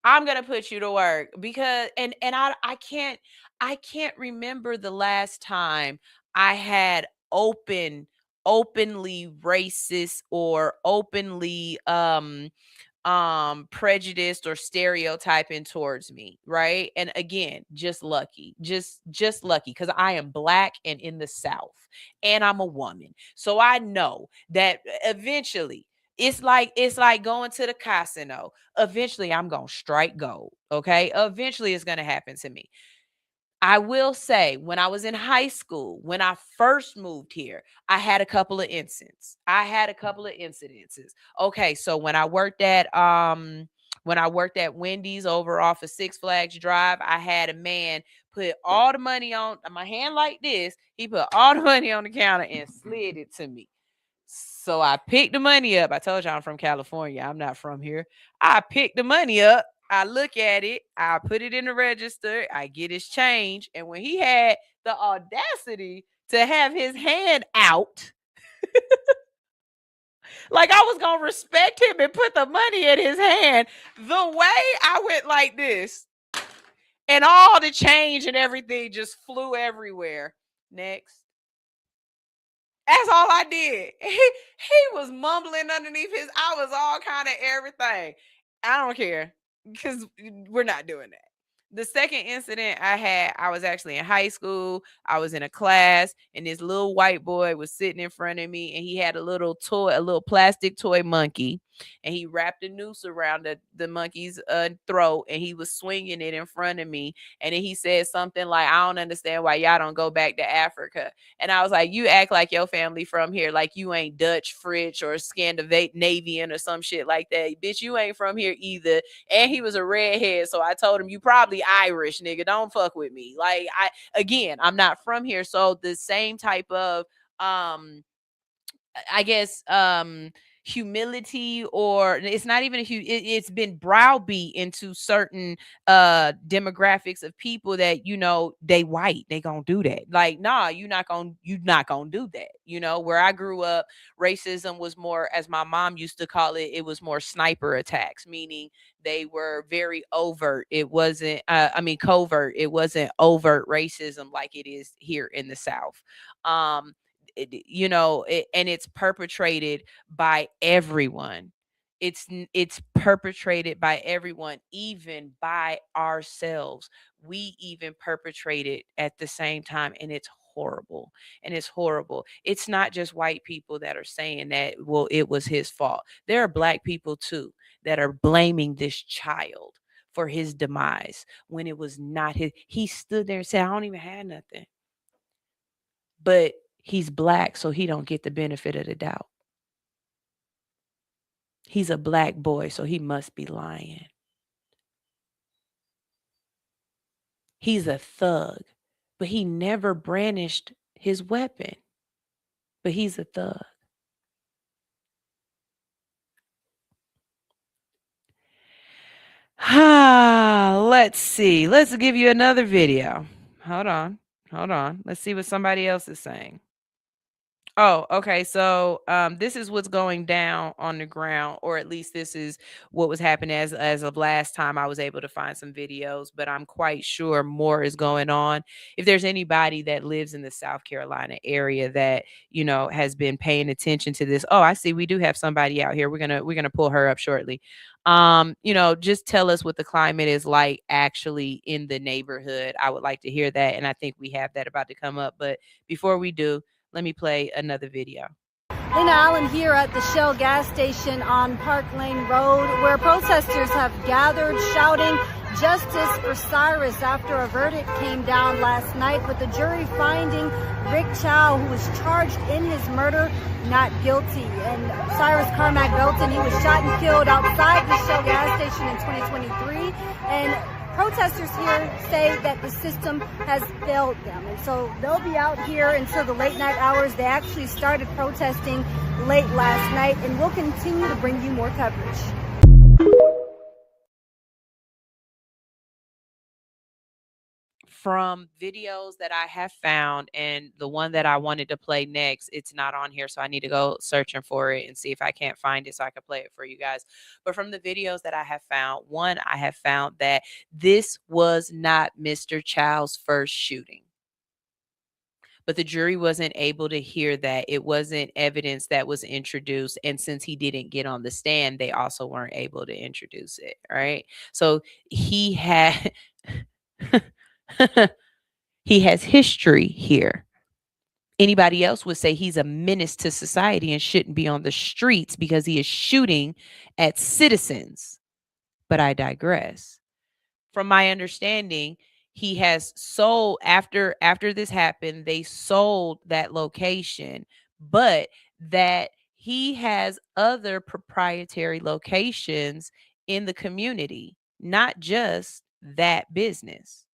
I'm gonna put you to work because and I can't remember the last time I had openly racist or openly prejudiced or stereotyping towards me, right? And again, just lucky, just lucky because I am Black and in the South and I'm a woman, so I know that eventually it's like going to the casino. Eventually I'm gonna strike gold. Okay, eventually it's gonna happen to me. I will say, when I was in high school, when I first moved here, I had a couple of incidences. Okay, so when I worked at Wendy's over off of Six Flags Drive, I had a man put all the money on my hand like this. He put all the money on the counter and slid it to me. So I picked the money up. I told you I'm from California. I'm not from here. I picked the money up. I look at it. I put it in the register. I get his change. And when he had the audacity to have his hand out, like I was going to respect him and put the money in his hand, the way I went like this and all the change and everything just flew everywhere. Next. That's all I did. He was mumbling underneath I was all kind of everything. I don't care because we're not doing that. The second incident I had, I was actually in high school. I was in a class and this little white boy was sitting in front of me and he had a little plastic toy monkey and he wrapped a noose around the monkey's throat and he was swinging it in front of me. And then he said something like, I don't understand why y'all don't go back to Africa. And I was like, you act like your family from here, like you ain't Dutch, French, or Scandinavian or some shit like that. Bitch, you ain't from here either. And he was a redhead. So I told him, you probably Irish, nigga. Don't fuck with me. Like, I'm not from here. So the same type of, I guess, humility, or it's not even it's been browbeat into certain demographics of people that they white, they gonna do that. Like, nah, you're not gonna do that. Where I grew up, racism was more, as my mom used to call it, it was more sniper attacks, meaning they were very overt. It wasn't covert. It wasn't overt racism like it is here in the South. And it's perpetrated by everyone. It's perpetrated by everyone, even by ourselves. We even perpetrate it at the same time, and it's horrible. It's not just white people that are saying that, well, it was his fault. There are Black people too that are blaming this child for his demise when it was not his. He stood there and said, I don't even have nothing. But he's Black, so he don't get the benefit of the doubt. He's a Black boy, so he must be lying. He's a thug, but he never brandished his weapon. But he's a thug. Let's see. Let's give you another video. Hold on. Let's see what somebody else is saying. Oh, okay. So, this is what's going down on the ground, or at least this is what was happening as of last time I was able to find some videos. But I'm quite sure more is going on. If there's anybody that lives in the South Carolina area that has been paying attention to this, oh, I see. We do have somebody out here. We're gonna pull her up shortly. Just tell us what the climate is like actually in the neighborhood. I would like to hear that, and I think we have that about to come up. But before we do, let me play another video. Lena Allen here at the Shell gas station on Park Lane Road, where protesters have gathered shouting justice for Cyrus after a verdict came down last night with the jury finding Rick Chow, who was charged in his murder, not guilty. And Cyrus Carmack-Belton, he was shot and killed outside the Shell gas station in 2023. And protesters here say that the system has failed them. And so they'll be out here until the late night hours. They actually started protesting late last night, and we'll continue to bring you more coverage. From videos that I have found, and the one that I wanted to play next, it's not on here, so I need to go searching for it and see if I can't find it so I can play it for you guys. But from the videos that I have found, one, I have found that this was not Mr. Chow's first shooting. But the jury wasn't able to hear that. It wasn't evidence that was introduced. And since he didn't get on the stand, they also weren't able to introduce it, right? So he had... he has history here. Anybody else would say he's a menace to society and shouldn't be on the streets because he is shooting at citizens. But I digress. From my understanding, he has sold, after this happened, they sold that location, but that he has other proprietary locations in the community, not just that business.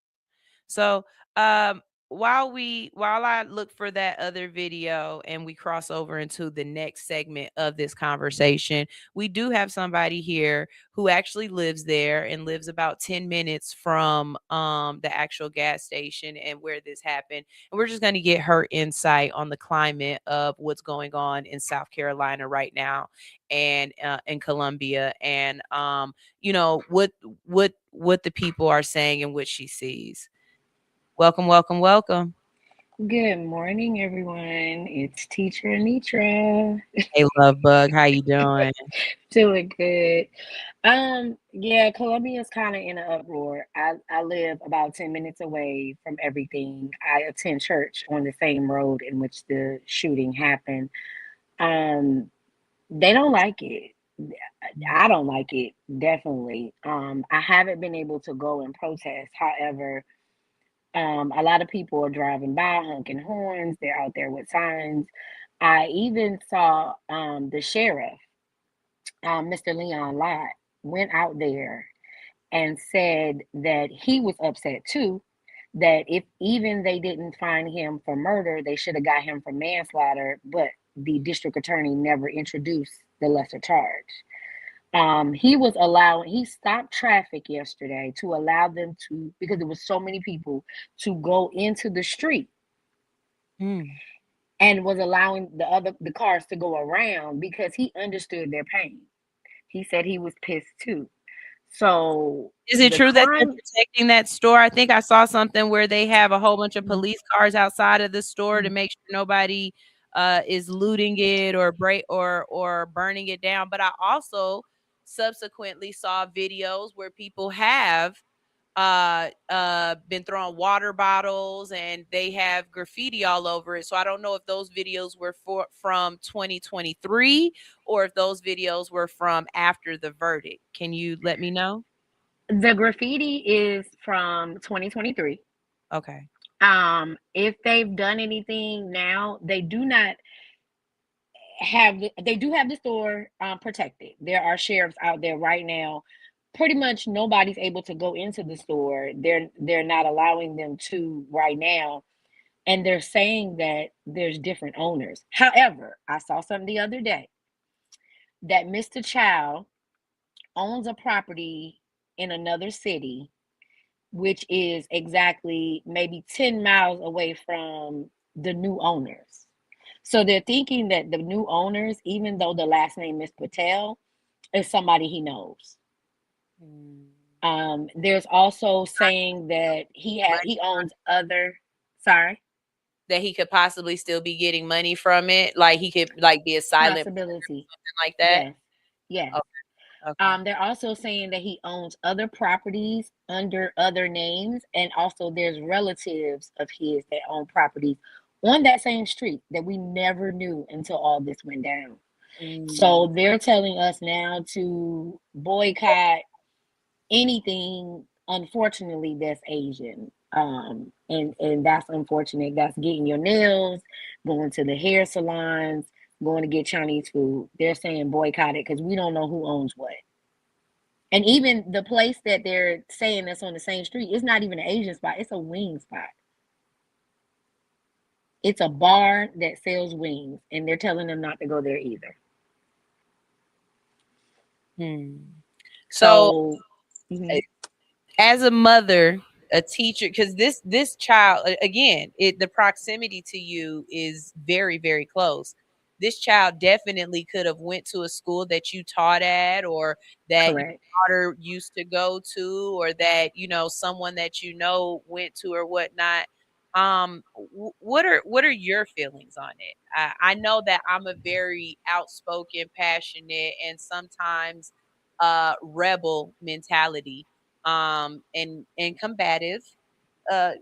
So, while I look for that other video and we cross over into the next segment of this conversation, we do have somebody here who actually lives there and lives about 10 minutes from the actual gas station and where this happened. And we're just going to get her insight on the climate of what's going on in South Carolina right now and in Columbia, and what the people are saying and what she sees. Welcome. Good morning, everyone. It's Teacher Anitra. Hey, Love Bug, how you doing? Doing good. Yeah, Columbia's kind of in an uproar. I live about 10 minutes away from everything. I attend church on the same road in which the shooting happened. They don't like it. I don't like it, definitely. I haven't been able to go and protest. However, a lot of people are driving by, honking horns. They're out there with signs. I even saw the sheriff, Mr. Leon Lott, went out there and said that he was upset too, that if even they didn't find him for murder, they should have got him for manslaughter, but the district attorney never introduced the lesser charge. He stopped traffic yesterday to allow them to, because there was so many people, to go into the street and was allowing the cars to go around because he understood their pain. He said he was pissed too. So is it true that they're protecting that store? I think I saw something where they have a whole bunch of police cars outside of the store to make sure nobody is looting it or burning it down. But I also subsequently saw videos where people have been throwing water bottles and they have graffiti all over it. So I don't know if those videos were from 2023 or if those videos were from after the verdict. Can you let me know? The graffiti is from 2023. Okay. If they've done anything now, they do not have. They do have the store protected. There are sheriffs out there right now. Pretty much nobody's able to go into the store. They're not allowing them to right now, and they're saying that there's different owners. However, I saw something the other day that Mr. Chow owns a property in another city, which is exactly maybe 10 miles away from the new owners. So they're thinking that the new owners, even though the last name is Patel, is somebody he knows. There's also saying that he owns other. Sorry, that he could possibly still be getting money from it, like he could like be a silent possibility. something like that. Yes, yes. Okay. They're also saying that he owns other properties under other names, and also there's relatives of his that own properties on that same street that we never knew until all this went down. So they're telling us now to boycott anything, unfortunately, that's Asian. And that's unfortunate. That's getting your nails, going to the hair salons, going to get Chinese food. They're saying boycott it because we don't know who owns what. And even the place that they're saying that's on the same street, it's not even an Asian spot, it's a wing spot. It's a bar that sells wings, and they're telling them not to go there either. So as a mother, a teacher, because this child, again, the proximity to you is very, very close. This child definitely could have went to a school that you taught at, or that your daughter used to go to, or that someone that went to, or whatnot. What are your feelings on it? I know that I'm a very outspoken, passionate, and sometimes rebel mentality, and combative, but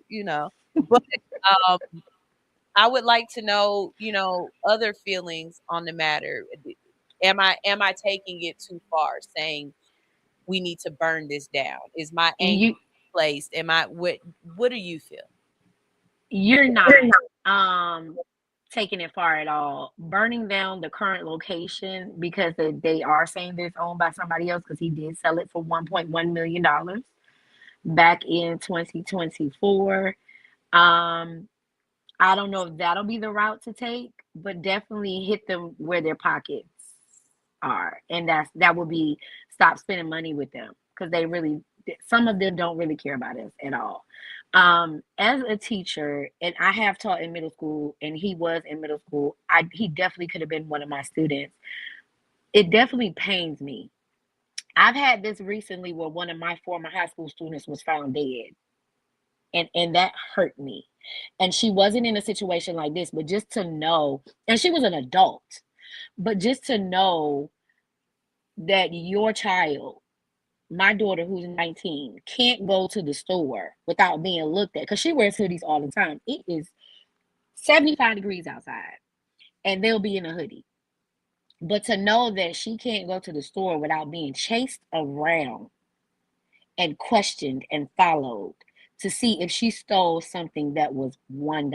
I would like to know, other feelings on the matter. Am I taking it too far, saying we need to burn this down? Is my anger placed? What do you feel? You're not taking it far at all. Burning down the current location, because they are saying that it's owned by somebody else, because he did sell it for $1.1 million back in 2024. I don't know if that'll be the route to take, but definitely hit them where their pockets are. And that would be stop spending money with them, because some of them don't really care about us at all. As a teacher, and I have taught in middle school, and he was in middle school, he definitely could have been one of my students. It definitely pains me. I've had this recently where one of my former high school students was found dead. And that hurt me. And she wasn't in a situation like this, but just to know, and she was an adult, but just to know that your child, my daughter who's 19, can't go to the store without being looked at, because she wears hoodies all the time. It is 75 degrees outside, and they'll be in a hoodie. But to know that she can't go to the store without being chased around and questioned and followed to see if she stole something that was $1.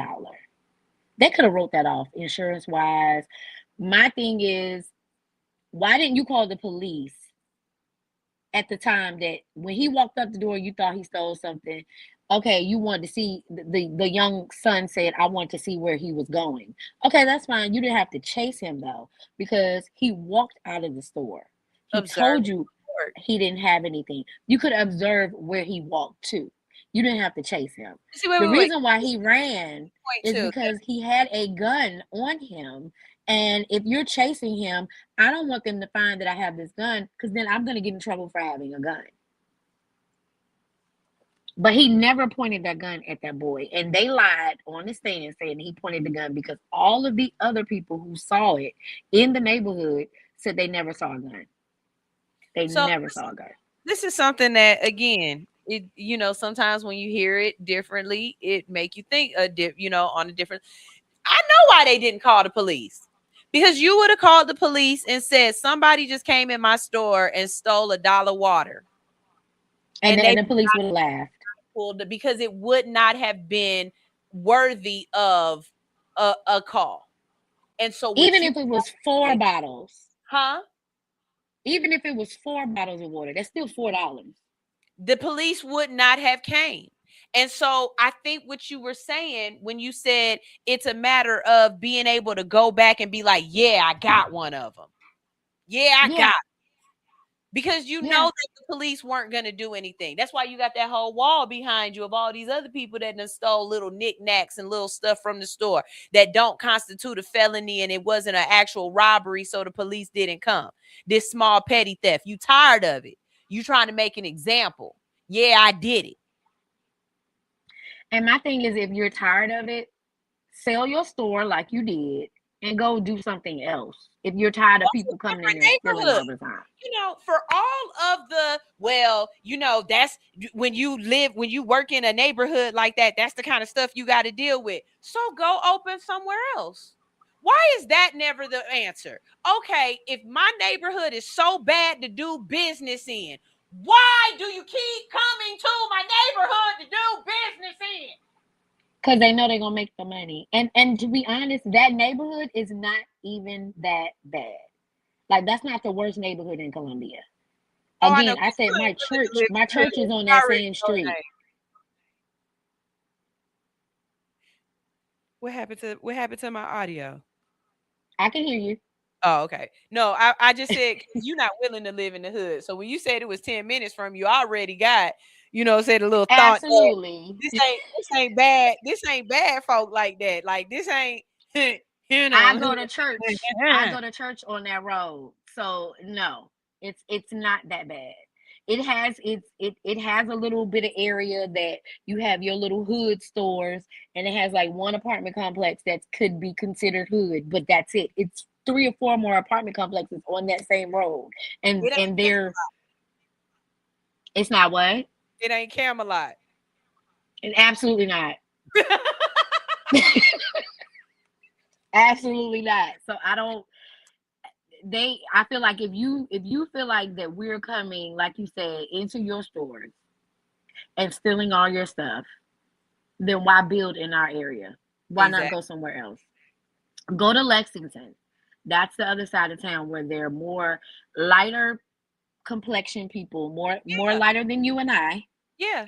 They could have wrote that off insurance wise. My thing is, why didn't you call the police at the time that when he walked up the door, you thought he stole something? Okay, you wanted to see, the young son said, I want to see where he was going. Okay, that's fine. You didn't have to chase him though, because he walked out of the store. He told you he didn't have anything. You could observe where he walked to. You didn't have to chase him. The reason why he ran is because he had a gun on him. And if you're chasing him, I don't want them to find that I have this gun, because then I'm going to get in trouble for having a gun. But he never pointed that gun at that boy. And they lied on the stand saying he pointed the gun, because all of the other people who saw it in the neighborhood said they never saw a gun. They never saw a gun. This is something that, again, sometimes when you hear it differently, it make you think, on a different. I know why they didn't call the police, because you would have called the police and said somebody just came in my store and stole $1 water, and the police would have laughed, because it would not have been worthy of a call. And so even if it was 4 bottles, huh? Even if it was 4 bottles of water, that's still $4. The police would not have came. And so I think what you were saying when you said it's a matter of being able to go back and be like, yeah, I got one of them. Yeah, I got it. because you know that the police weren't going to do anything. That's why you got that whole wall behind you of all these other people that done stole little knickknacks and little stuff from the store that don't constitute a felony, and it wasn't an actual robbery, so the police didn't come. This small petty theft. You tired of it. You trying to make an example. Yeah, I did it. And my thing is, if you're tired of it, sell your store like you did and go do something else. If you're tired of people coming in there stealing all the time. You know, for all of the, well, you know, that's when you work in a neighborhood like that, that's the kind of stuff you got to deal with. So go open somewhere else. Why is that never the answer? Okay, if my neighborhood is so bad to do business in, why do you keep coming to my neighborhood to do business in? Because they know they're gonna make the money. And to be honest, that neighborhood is not even that bad. Like, that's not the worst neighborhood in Columbia. Again, I said my church is on that same street. What happened to my audio? I can hear you. Oh, okay. No, I just said you're not willing to live in the hood. So when you said it was 10 minutes from you, I already got, said a little thought. Absolutely. This ain't bad. This ain't bad folk like that. Like, this ain't, I go to church. I go to church on that road. So no, it's not that bad. It has a little bit of area that you have your little hood stores, and it has like one apartment complex that could be considered hood, but that's it. It's 3 or 4 more apartment complexes on that same road, and they're. It's not what? It ain't Camelot. And absolutely not. Absolutely not. So I feel like if you feel like that we're coming, like you said, into your stores and stealing all your stuff, then why build in our area? Why not go somewhere else? Go to Lexington. That's the other side of town where there are more lighter complexion people, more lighter than you and I. Yeah.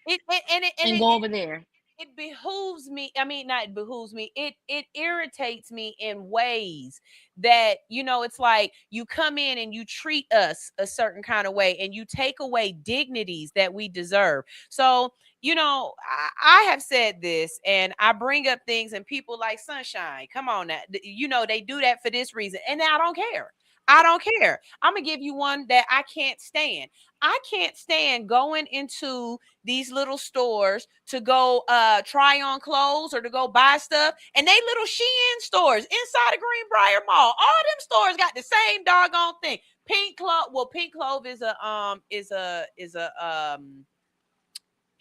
And go over there. It behooves me. I mean, not it behooves me. It irritates me in ways that, it's like you come in and you treat us a certain kind of way and you take away dignities that we deserve. So, I have said this and I bring up things and people like Sunshine, come on now, they do that for this reason. And I don't care. I don't care. I'm going to give you one that I can't stand. I can't stand going into these little stores to go try on clothes or to go buy stuff. And they little Shein stores inside of Greenbrier Mall. All them stores got the same doggone thing. Pink Clove. Well, Pink Clove is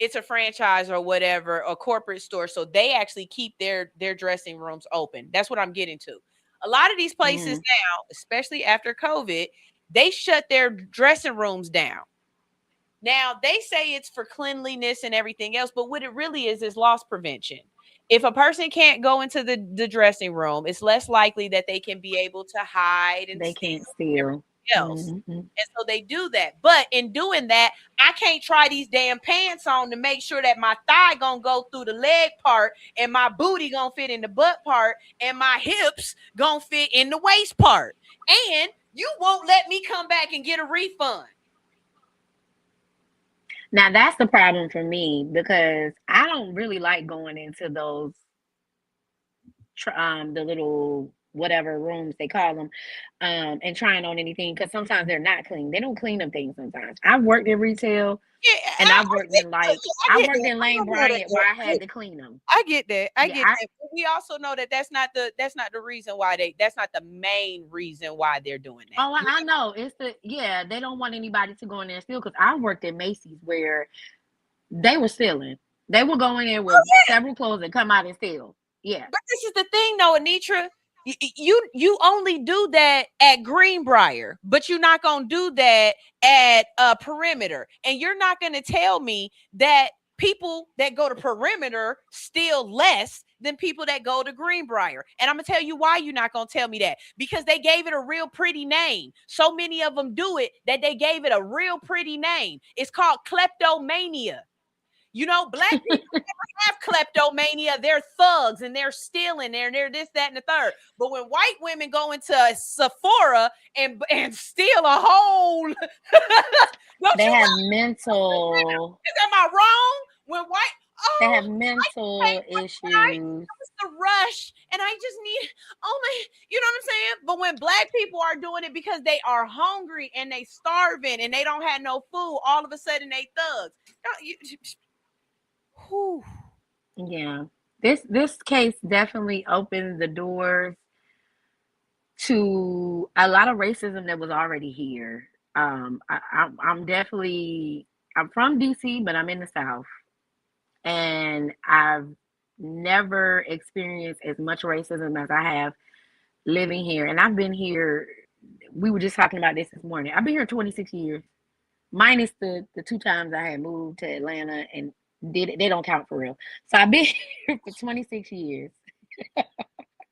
it's a franchise or whatever, a corporate store. So they actually keep their dressing rooms open. That's what I'm getting to. A lot of these places now, especially after COVID, they shut their dressing rooms down. Now, they say it's for cleanliness and everything else, but what it really is loss prevention. If a person can't go into the dressing room, it's less likely that they can be able to hide and they can't steal else. And so they do that. But in doing that, I can't try these damn pants on to make sure that my thigh gonna go through the leg part and my booty gonna fit in the butt part and my hips gonna fit in the waist part. And you won't let me come back and get a refund. Now that's the problem for me, because I don't really like going into those the little whatever rooms they call them, and trying on anything, because sometimes they're not clean. They don't clean them things sometimes. I've worked in retail, and I've worked in Lane Bryant where I had to clean them. I get that. I get that. But we also know that that's not the reason why that's not the main reason why they're doing that. Oh, I know. They don't want anybody to go in there and steal, because I worked at Macy's where they were stealing. They would go in there with several clothes and come out and steal. Yeah. But this is the thing though, Anitra. You only do that at Greenbrier, but you're not going to do that at Perimeter. And you're not going to tell me that people that go to Perimeter steal less than people that go to Greenbrier. And I'm going to tell you why you're not going to tell me that. Because they gave it a real pretty name. So many of them do it that they gave it a real pretty name. It's called kleptomania. You know, black people never have kleptomania. They're thugs and they're stealing. They're this, that, and the third. But when white women go into a Sephora and steal a whole, they have mental. Am I wrong? When white, they have mental issues. The rush, and I just need, oh my, you know what I'm saying? But when black people are doing it because they are hungry and they starving and they don't have no food, all of a sudden they thugs. Yeah, this case definitely opened the doors to a lot of racism that was already here. I'm from DC, but I'm in the South, and I've never experienced as much racism as I have living here. And I've been here, we were just talking about this morning. I've been here 26 years, minus the 2 times I had moved to Atlanta, and they don't count for real. So I've been here for 26 years.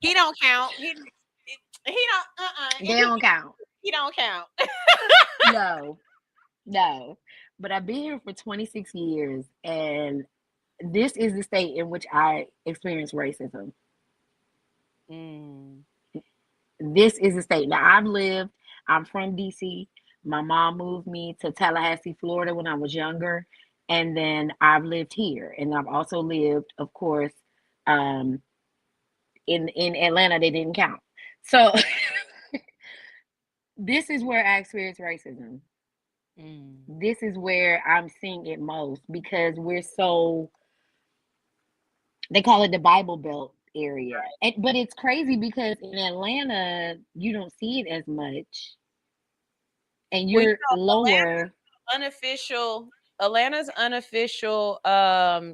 He don't count. He don't, They don't count. He don't count. No. But I've been here for 26 years, and this is the state in which I experience racism. This is the state. Now, I'm from DC. My mom moved me to Tallahassee, Florida when I was younger. And then I've lived here. And I've also lived, of course, in Atlanta. They didn't count. So this is where I experience racism. This is where I'm seeing it most, because we're so, they call it the Bible Belt area. But it's crazy because in Atlanta, you don't see it as much. And you're lower. Atlanta's unofficial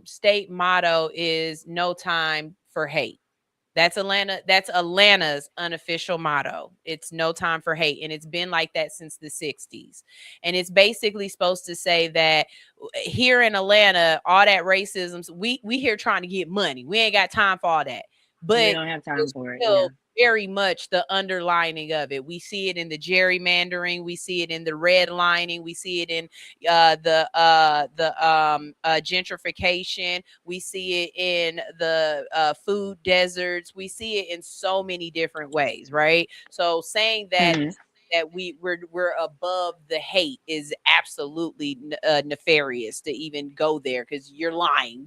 state motto is no time for hate. That's Atlanta's unofficial motto. It's no time for hate. And it's been like that since the 60s. And it's basically supposed to say that here in Atlanta, all that racism, we here trying to get money. We ain't got time for all that. But we don't have time for it. Yeah. Very much the underlining of it. We see it in the gerrymandering. We see it in the redlining. We see it in the gentrification. We see it in the food deserts. We see it in so many different ways, right? So saying that that we're above the hate is absolutely nefarious to even go there, because you're lying.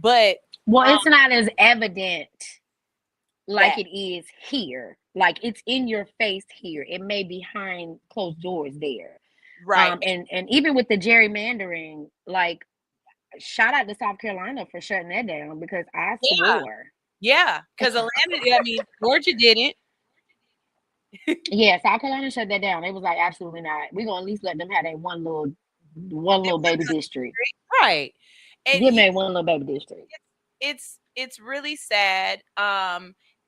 But it's not as evident like it is here. Like, it's in your face here. It may be behind closed doors there. Right. And even with the gerrymandering, like, shout out to South Carolina for shutting that down, because I swore. Yeah, because Atlanta, Georgia didn't. Yeah, South Carolina shut that down. It was like, absolutely not. We're gonna at least let them have that one little baby district. Right. And give me one little baby district. It's really sad.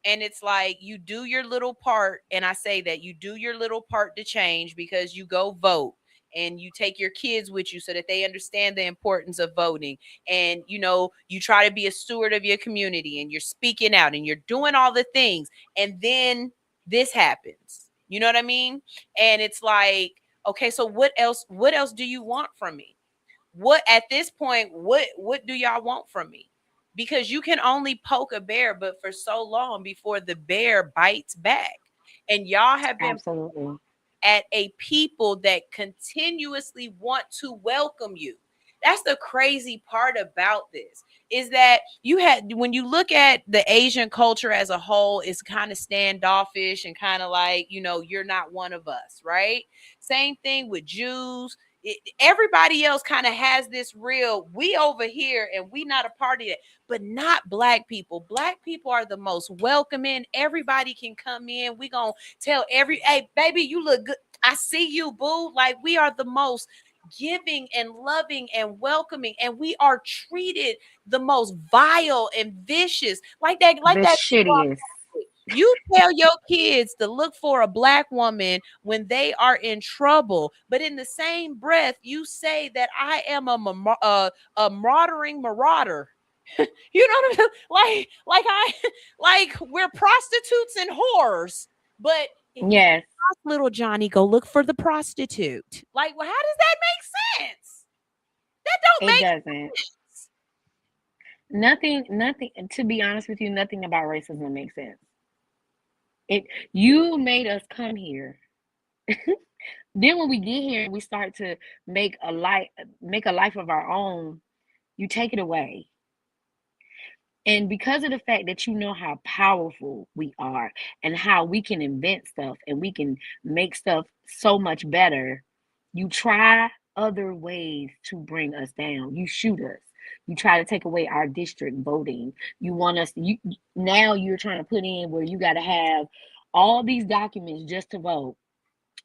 And it's like, you do your little part, and I say that you do your little part to change, because you go vote and you take your kids with you so that they understand the importance of voting. And, you try to be a steward of your community, and you're speaking out and you're doing all the things. And then this happens. You know what I mean? And it's like, okay, so what else do you want from me? What, at this point, what do y'all want from me? Because you can only poke a bear, but for so long before the bear bites back. And y'all have been at a people that continuously want to welcome you. That's the crazy part about this, is that when you look at the Asian culture as a whole, it's kind of standoffish and kind of like, you're not one of us, right? Same thing with Jews. Everybody else kind of has this real, we over here and we not a part of it, but not black people. Black people are the most welcoming. Everybody can come in. We gonna tell hey, baby, you look good. I see you, boo. Like, we are the most giving and loving and welcoming, and we are treated the most vile and vicious, like that shittiest. You tell your kids to look for a black woman when they are in trouble, but in the same breath, you say that I am a marauding marauder. You know what I mean? Like we're prostitutes and whores, but yes, little Johnny, go look for the prostitute. Like, well, how does that make sense? That don't It make doesn't. sense. Nothing. To be honest with you, nothing about racism makes sense. You made us come here. Then when we get here and we start to make a life of our own, you take it away. And because of the fact that you know how powerful we are and how we can invent stuff and we can make stuff so much better, you try other ways to bring us down. You shoot us. You try to take away our district voting. You want us, now you're trying to put in where you got to have all these documents just to vote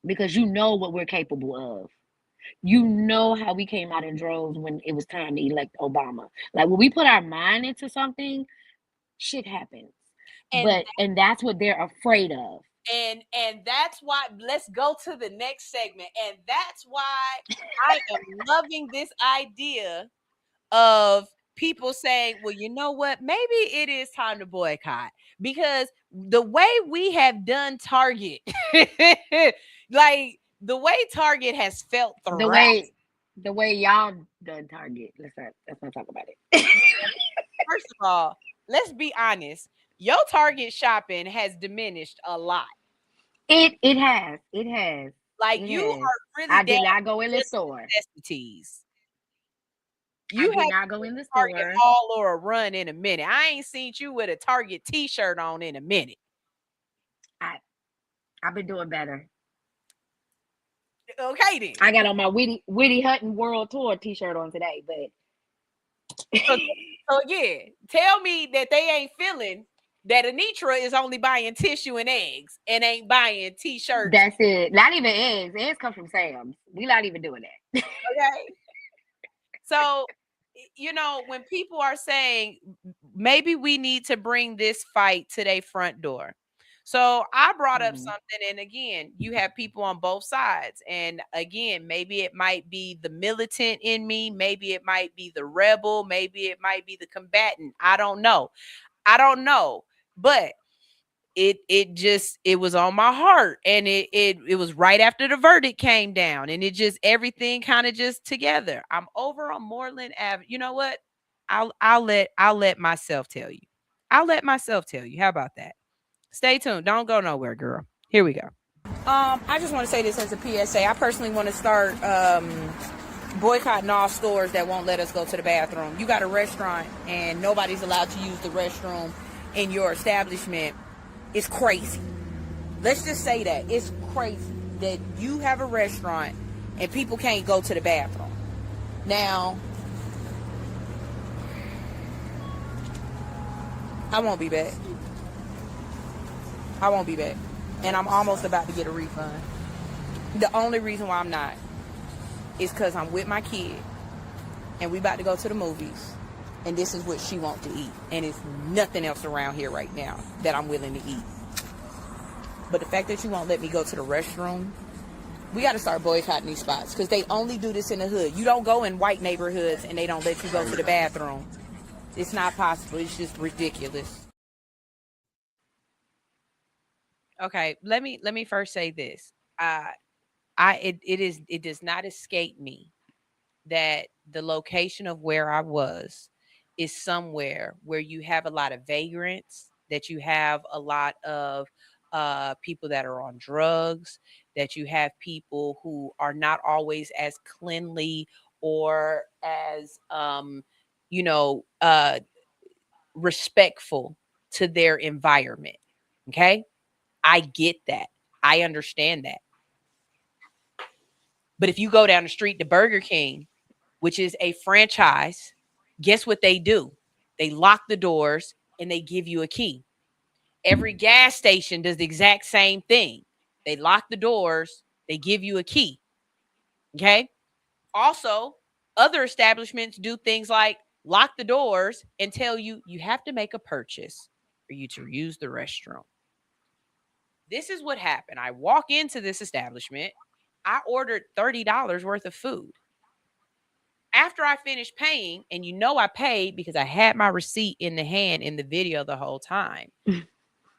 because you know what we're capable of. You know how we came out in droves when it was time to elect Obama. Like when we put our mind into something, shit happens. And that's what they're afraid of. And that's why, let's go to the next segment. And that's why I am loving this idea of people saying, well, you know what? Maybe it is time to boycott, because the way we have done Target, like the way Target has felt The way y'all done Target. Let's not talk about it. First of all, let's be honest. Your Target shopping has diminished a lot. It has. Like It you has. are really I did down not go in the to store. necessities. I You did have not go in the Target store. haul or a run in a minute. I ain't seen you with a Target t-shirt on in a minute. I've been doing better. Okay then. I got on my Witty Hutton World Tour t-shirt on today, but so yeah, tell me that they ain't feeling that Anitra is only buying tissue and eggs and ain't buying t-shirts. That's it. Not even eggs. Eggs come from Sam's. We not even doing that. Okay. So, you know, when people are saying maybe we need to bring this fight to their front door. So I brought up something, and again, you have people on both sides. And again, maybe it might be the militant in me, maybe it might be the rebel, maybe it might be the combatant. I don't know. But it was on my heart, and it was right after the verdict came down, and it just everything kind of just together. I'm over on Moreland Avenue. You know what? I'll let myself tell you. I'll let myself tell you. How about that? Stay tuned. Don't go nowhere, girl. Here we go. I just want to say this as a PSA. I personally want to start boycotting all stores that won't let us go to the bathroom. You got a restaurant and nobody's allowed to use the restroom in your establishment. It's crazy. Let's just say that. It's crazy that you have a restaurant and people can't go to the bathroom. Now, I won't be back. And I'm almost about to get a refund. The only reason why I'm not is because I'm with my kid and we about to go to the movies. And this is what she wants to eat. And it's nothing else around here right now that I'm willing to eat. But the fact that you won't let me go to the restroom, we got to start boycotting these spots, because they only do this in the hood. You don't go in white neighborhoods and they don't let you go to the bathroom. It's not possible. It's just ridiculous. Okay, let me first say this. It does not escape me that the location of where I was is somewhere where you have a lot of vagrants, that you have a lot of people that are on drugs, that you have people who are not always as cleanly or as respectful to their environment. Okay, I get that. I understand that. But if you go down the street to Burger King, which is a franchise, guess what they do? They lock the doors and they give you a key. Every gas station does the exact same thing. They lock the doors, they give you a key. Okay? Also, other establishments do things like lock the doors and tell you you have to make a purchase for you to use the restroom. This is what happened. I walk into this establishment. I ordered $30 worth of food. After I finished paying, and you know I paid because I had my receipt in the hand in the video the whole time,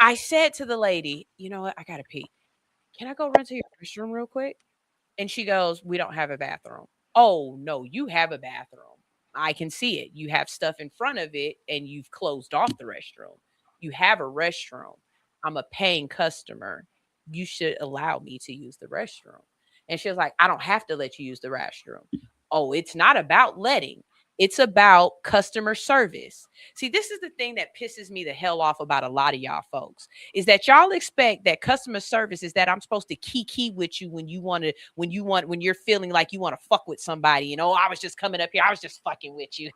I said to the lady, you know what? I got to pee. Can I go run to your restroom real quick? And she goes, we don't have a bathroom. Oh, no, you have a bathroom. I can see it. You have stuff in front of it and you've closed off the restroom. You have a restroom. I'm a paying customer. You should allow me to use the restroom. And she was like, I don't have to let you use the restroom. Oh, it's not about letting. It's about customer service. See, this is the thing that pisses me the hell off about a lot of y'all folks is that y'all expect that customer service is that I'm supposed to key with you when you're feeling like you want to fuck with somebody. You know, I was just coming up here. I was just fucking with you.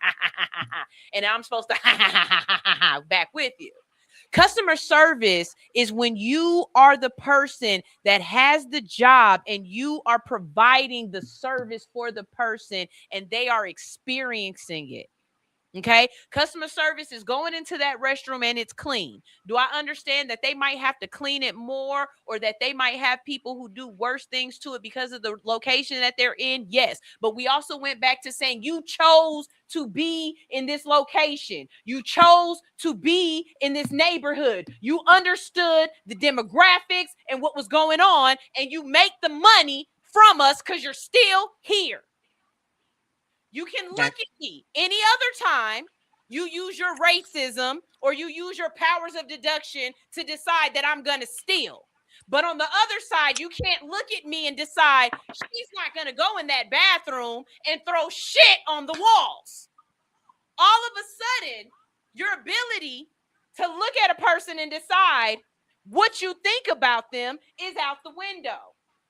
And I'm supposed to back with you. Customer service is when you are the person that has the job and you are providing the service for the person and they are experiencing it. Okay. Customer service is going into that restroom and it's clean. Do I understand that they might have to clean it more or that they might have people who do worse things to it because of the location that they're in? Yes. But we also went back to saying you chose to be in this location. You chose to be in this neighborhood. You understood the demographics and what was going on, and you make the money from us because you're still here. You can look at me any other time. You use your racism or you use your powers of deduction to decide that I'm going to steal. But on the other side, you can't look at me and decide she's not going to go in that bathroom and throw shit on the walls. All of a sudden, your ability to look at a person and decide what you think about them is out the window.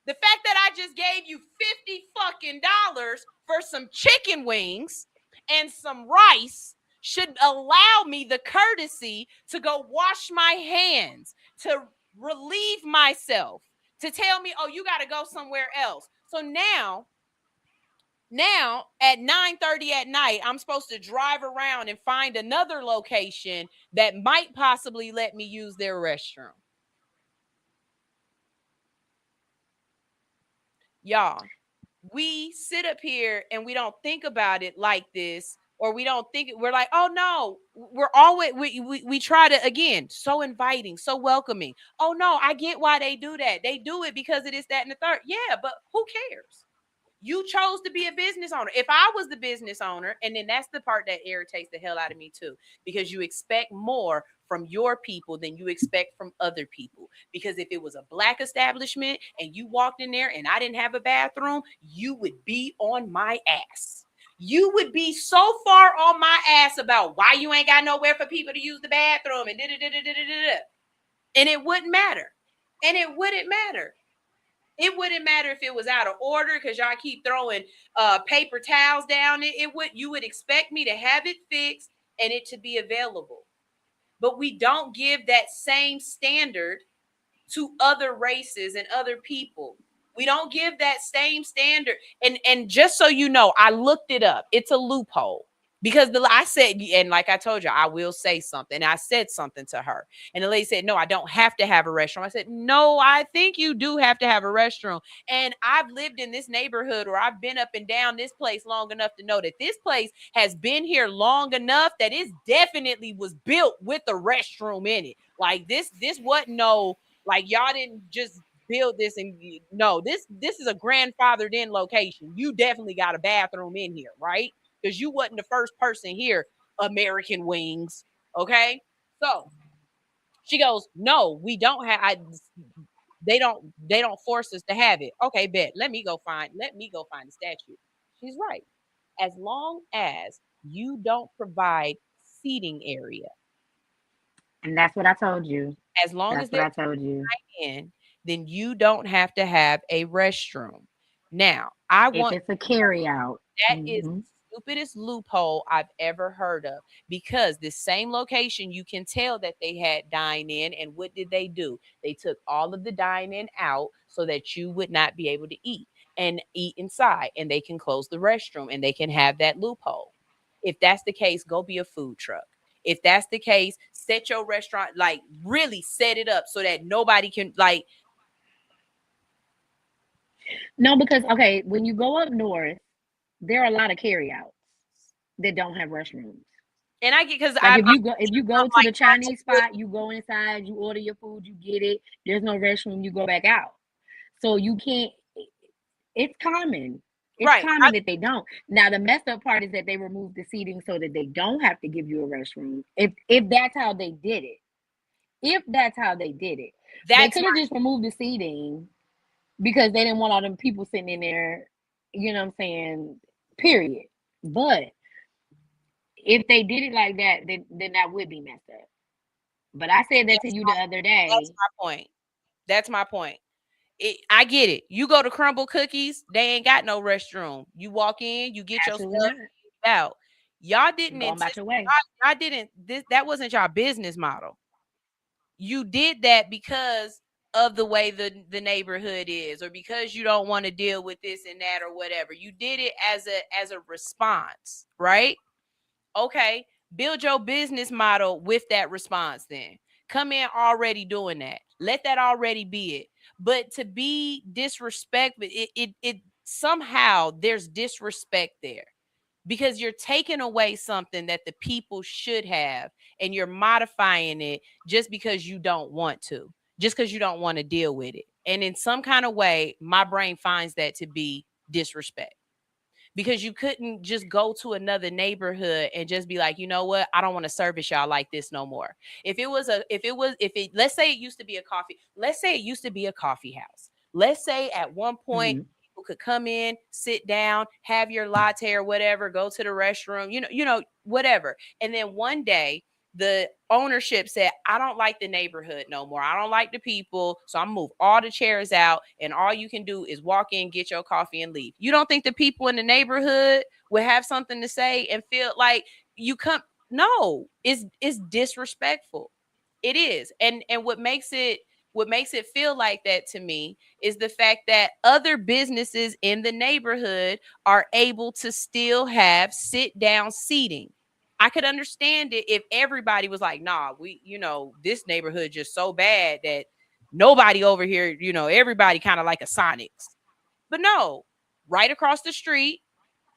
The fact that I just gave you $50 fucking for some chicken wings and some rice should allow me the courtesy to go wash my hands, to relieve myself, to tell me, oh, you got to go somewhere else. So now at 9:30 at night, I'm supposed to drive around and find another location that might possibly let me use their restroom. Y'all, we sit up here and we don't think about it like this, or we don't think we're like, oh no, we're always we try to, again, so inviting, so welcoming. Oh no, I get why they do that. They do it because it is that and the third. Yeah, but who cares? You chose to be a business owner. If I was the business owner, and then that's the part that irritates the hell out of me too, because you expect more from your people than you expect from other people. Because if it was a Black establishment and you walked in there and I didn't have a bathroom, you would be on my ass. You would be so far on my ass about why you ain't got nowhere for people to use the bathroom and da-da-da-da-da-da-da. And it wouldn't matter. And it wouldn't matter. It wouldn't matter if it was out of order because y'all keep throwing paper towels down. You would expect me to have it fixed and it to be available. But we don't give that same standard to other races and other people. We don't give that same standard. And just so you know, I looked it up. It's a loophole. Because I said, and like I told you, I will say something. I said something to her. And the lady said, no, I don't have to have a restroom. I said, no, I think you do have to have a restroom. And I've lived in this neighborhood, or I've been up and down this place long enough to know that this place has been here long enough that it definitely was built with a restroom in it. Like this wasn't no, like y'all didn't just build this and no, this is a grandfathered in location. You definitely got a bathroom in here, right? Because you wasn't the first person here, American Wings. Okay. So she goes, no, we don't have, they don't force us to have it. Okay, bet. Let me go find the statute. She's right. As long as you don't provide seating area. And that's what I told you. As long that's as they're in, then you don't have to have a restroom. Now, if it's a carry out. That is the stupidest loophole I've ever heard of, because the same location, you can tell that they had dine in, and what did they do? They took all of the dine in out so that you would not be able to eat inside, and they can close the restroom and they can have that loophole. If that's the case, go be a food truck. If that's the case, set your restaurant, like really set it up so that nobody can like. No, because okay, when you go up north, there are a lot of carryouts that don't have restrooms. And I get, because like if you go to the Chinese spot, you go inside, you order your food, you get it. There's no restroom, you go back out. So you can't. It's common. It's common that they don't. Now the messed up part is that they removed the seating so that they don't have to give you a restroom. If that's how they did it. If that's how they did it. They could have just removed the seating because they didn't want all them people sitting in there, you know what I'm saying? Period. But if they did it like that, then that would be messed up. But I said that to you the other day. That's my point. That's my point. I get it. You go to Crumble Cookies, they ain't got no restroom. You walk in, you get your stuff out. Y'all didn't y'all didn't that wasn't y'all business model. You did that because of the way the neighborhood is, or because you don't want to deal with this and that or whatever. You did it as a response, right? Okay, build your business model with that response then. Come in already doing that. Let that already be it. But to be disrespectful, it somehow there's disrespect there because you're taking away something that the people should have and you're modifying it just because you don't want to, just because you don't want to deal with it. And in some kind of way, my brain finds that to be disrespect. Because you couldn't just go to another neighborhood and just be like, you know what? I don't want to service y'all like this no more. Let's say it used to be a coffee house. Let's say at one point people could come in, sit down, have your latte or whatever, go to the restroom, whatever. And then one day the ownership said, I don't like the neighborhood no more. I don't like the people. So I'm gonna move all the chairs out and all you can do is walk in, get your coffee and leave. You don't think the people in the neighborhood would have something to say and feel like you come? No, it's disrespectful. It is. And what makes it feel like that to me is the fact that other businesses in the neighborhood are able to still have sit down seating. I could understand it if everybody was like, nah, this neighborhood just so bad that nobody over here, everybody kind of like a Sonics. But no, right across the street,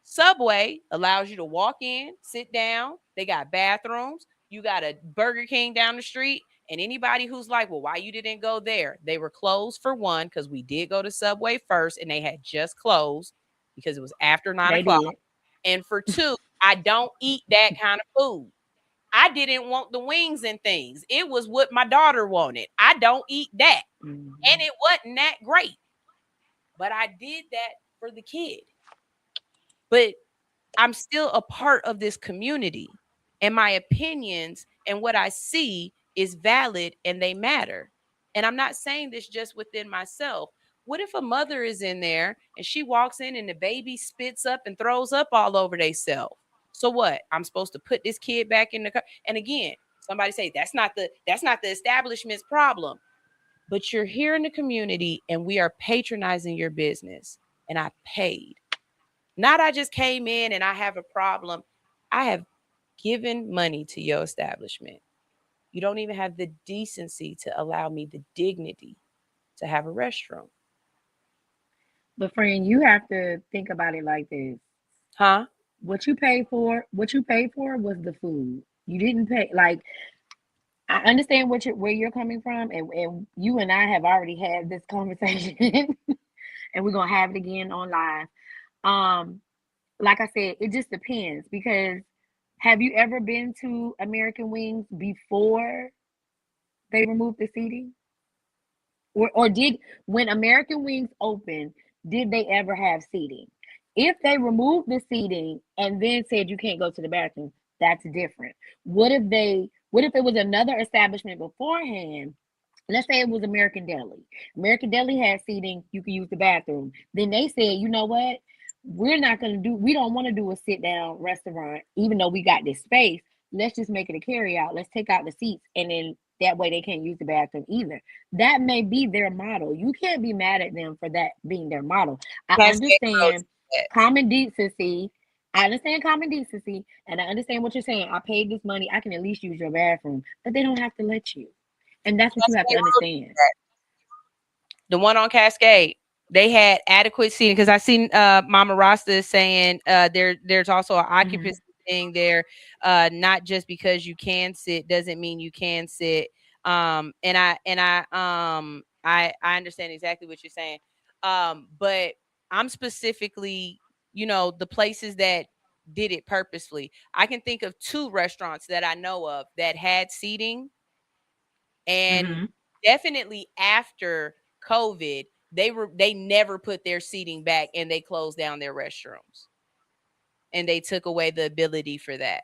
Subway allows you to walk in, sit down. They got bathrooms. You got a Burger King down the street. And anybody who's like, well, why you didn't go there? They were closed for one, because we did go to Subway first and they had just closed because it was after 9 o'clock. And for two, I don't eat that kind of food. I didn't want the wings and things. It was what my daughter wanted. I don't eat that. And it wasn't that great. But I did that for the kid. But I'm still a part of this community. And my opinions and what I see is valid and they matter. And I'm not saying this just within myself. What if a mother is in there and she walks in and the baby spits up and throws up all over themselves? So what? I'm supposed to put this kid back in the car? And again, somebody say that's not the establishment's problem. But you're here in the community and we are patronizing your business. And I paid. Not I just came in and I have a problem. I have given money to your establishment. You don't even have the decency to allow me the dignity to have a restroom. But friend, you have to think about it like this. Huh? What you paid for was the food. You didn't pay, like, I understand where you're coming from, and you and I have already had this conversation and we're gonna have it again on live. Like I said, it just depends, because have you ever been to American Wings before they removed the seating? Or did, when American Wings opened, did they ever have seating? If they removed the seating and then said you can't go to the bathroom, that's different. What if it was another establishment beforehand? Let's say it was American Deli. American Deli had seating, you can use the bathroom. Then they said, you know what? We don't want to do a sit down restaurant, even though we got this space. Let's just make it a carry out. Let's take out the seats, and then that way they can't use the bathroom either. That may be their model. You can't be mad at them for that being their model. I understand common decency. And I understand what you're saying. I paid this money. I can at least use your bathroom, but they don't have to let you. And that's what you have to understand. The one on Cascade, they had adequate seating, because I seen Mama Rasta is saying there's also an occupancy thing there. Not just because you can sit doesn't mean you can sit. And I understand exactly what you're saying. But I'm specifically the places that did it purposefully. I can think of 2 restaurants that I know of that had seating, and definitely after COVID, they never put their seating back, and they closed down their restrooms, and they took away the ability for that.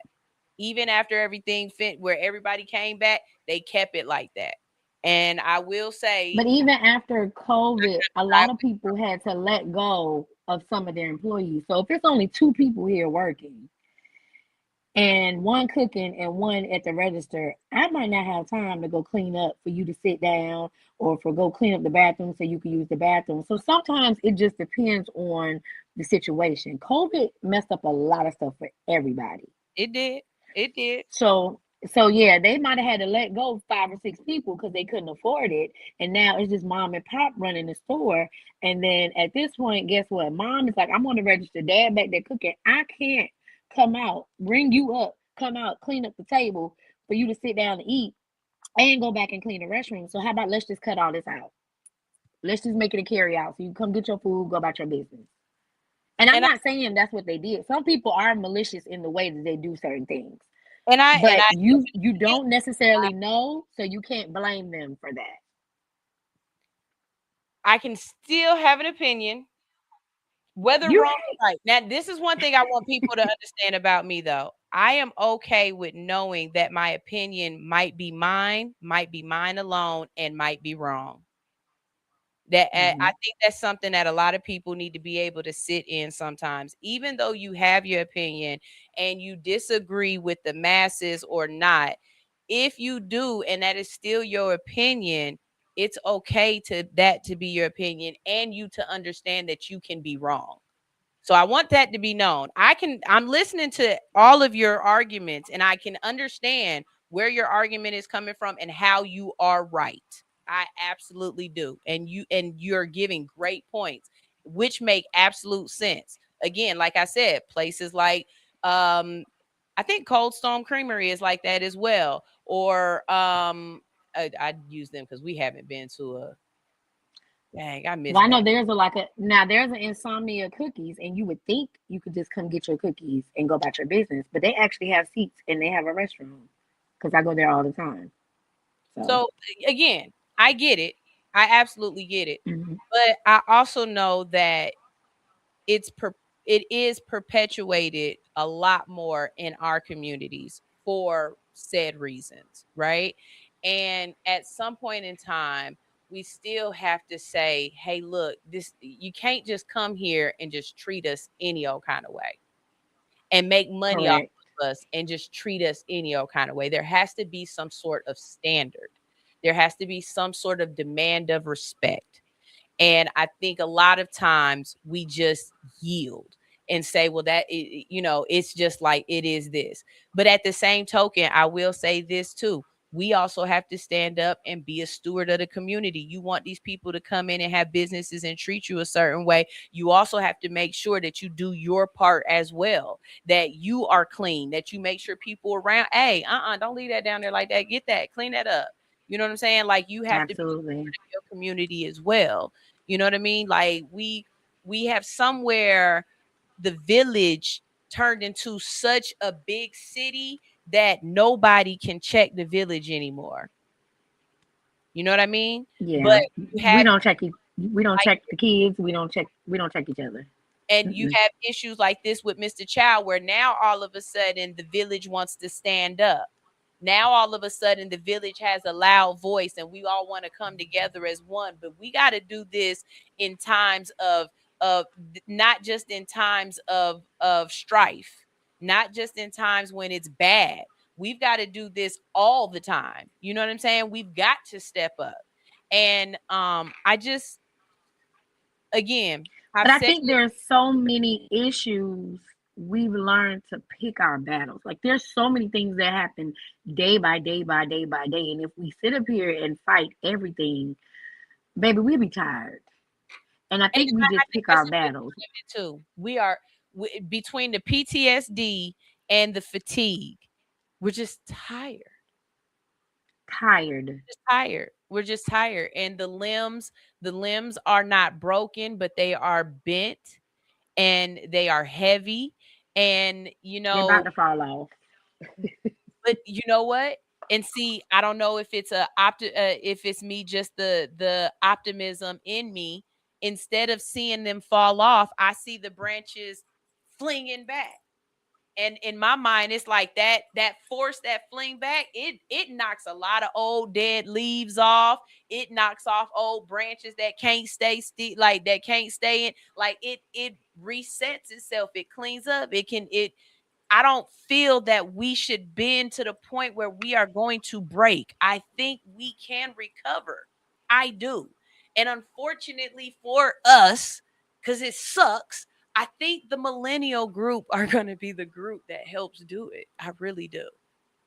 Even after everything fit where everybody came back, they kept it like that. And I will say, But even after COVID, a lot of people had to let go of some of their employees. So if it's only 2 people here working and one cooking and one at the register, I might not have time to go clean up for you to sit down or for go clean up the bathroom so you can use the bathroom. So sometimes it just depends on the situation. COVID messed up a lot of stuff for everybody. it did. It did. So yeah, they might have had to let go 5 or 6 people because they couldn't afford it, and now it's just mom and pop running the store. And then at this point, guess what? Mom is like, I'm on the register. Dad back there cooking. I can't come out, bring you up, come out, clean up the table for you to sit down and eat, and go back and clean the restroom. So how about let's just cut all this out? Let's just make it a carry out. So you come get your food, go about your business. And I'm not saying that's what they did. Some people are malicious in the way that they do certain things. But you don't necessarily know, so you can't blame them for that. I can still have an opinion, whether wrong or right. Now, this is one thing I want people to understand about me, though. I am okay with knowing that my opinion might be mine alone, and might be wrong. That I think that's something that a lot of people need to be able to sit in sometimes, even though you have your opinion and you disagree with the masses or not. If you do, and that is still your opinion, it's okay to be your opinion, and you to understand that you can be wrong. So I want that to be known. I'm listening to all of your arguments, and I can understand where your argument is coming from and how you are right. I absolutely do. And you're giving great points, which make absolute sense. Again, like I said, places like I think Cold Stone Creamery is like that as well. Or I'd use them because we haven't been to a dang, I missed Well, I that. know there's an Insomnia Cookies, and you would think you could just come get your cookies and go about your business, but they actually have seats and they have a restroom because I go there all the time. So again, I get it. I absolutely get it. But I also know that it is perpetuated a lot more in our communities for said reasons, right? And at some point in time, we still have to say, hey, look, you can't just come here and just treat us any old kind of way and make money off of us and just treat us any old kind of way. There has to be some sort of standard. There has to be some sort of demand of respect. And I think a lot of times we just yield and say, well, it's just like it is this. But at the same token, I will say this too. We also have to stand up and be a steward of the community. You want these people to come in and have businesses and treat you a certain way. You also have to make sure that you do your part as well, that you are clean, that you make sure people around, hey, don't leave that down there like that. Get that, clean that up. You know what I'm saying? Like you have to be your community as well. You know what I mean? Like we have somewhere the village turned into such a big city that nobody can check the village anymore. You know what I mean? Yeah, but we don't check the kids. We don't check each other. And you have issues like this with Mr. Chow, where now all of a sudden the village wants to stand up. Now all of a sudden the village has a loud voice and we all want to come together as one. But we got to do this in times of not just in times of strife, not just in times when it's bad. We've got to do this all the time. You know what I'm saying? We've got to step up. And I just, again, but I think there's so many issues. We've learned to pick our battles. Like there's so many things that happen day by day by day by day. And if we sit up here and fight everything, baby, we'll be tired. And I think we just pick our battles. Too. We are between the PTSD and the fatigue. We're just tired. We're just tired. And the limbs are not broken, but they are bent. and they are heavy, and They're about to fall off. but you know what? And see, I don't know if it's if it's me, just the optimism in me. Instead of seeing them fall off, I see the branches flinging back. And in my mind, it's like that force, that fling back, it knocks a lot of old dead leaves off. It knocks off old branches that can't stay that can't stay in. Like it resets itself. It cleans up. I don't feel that we should bend to the point where we are going to break. I think we can recover. I do. And unfortunately for us, because it sucks, I think the millennial group are going to be the group that helps do it. I really do.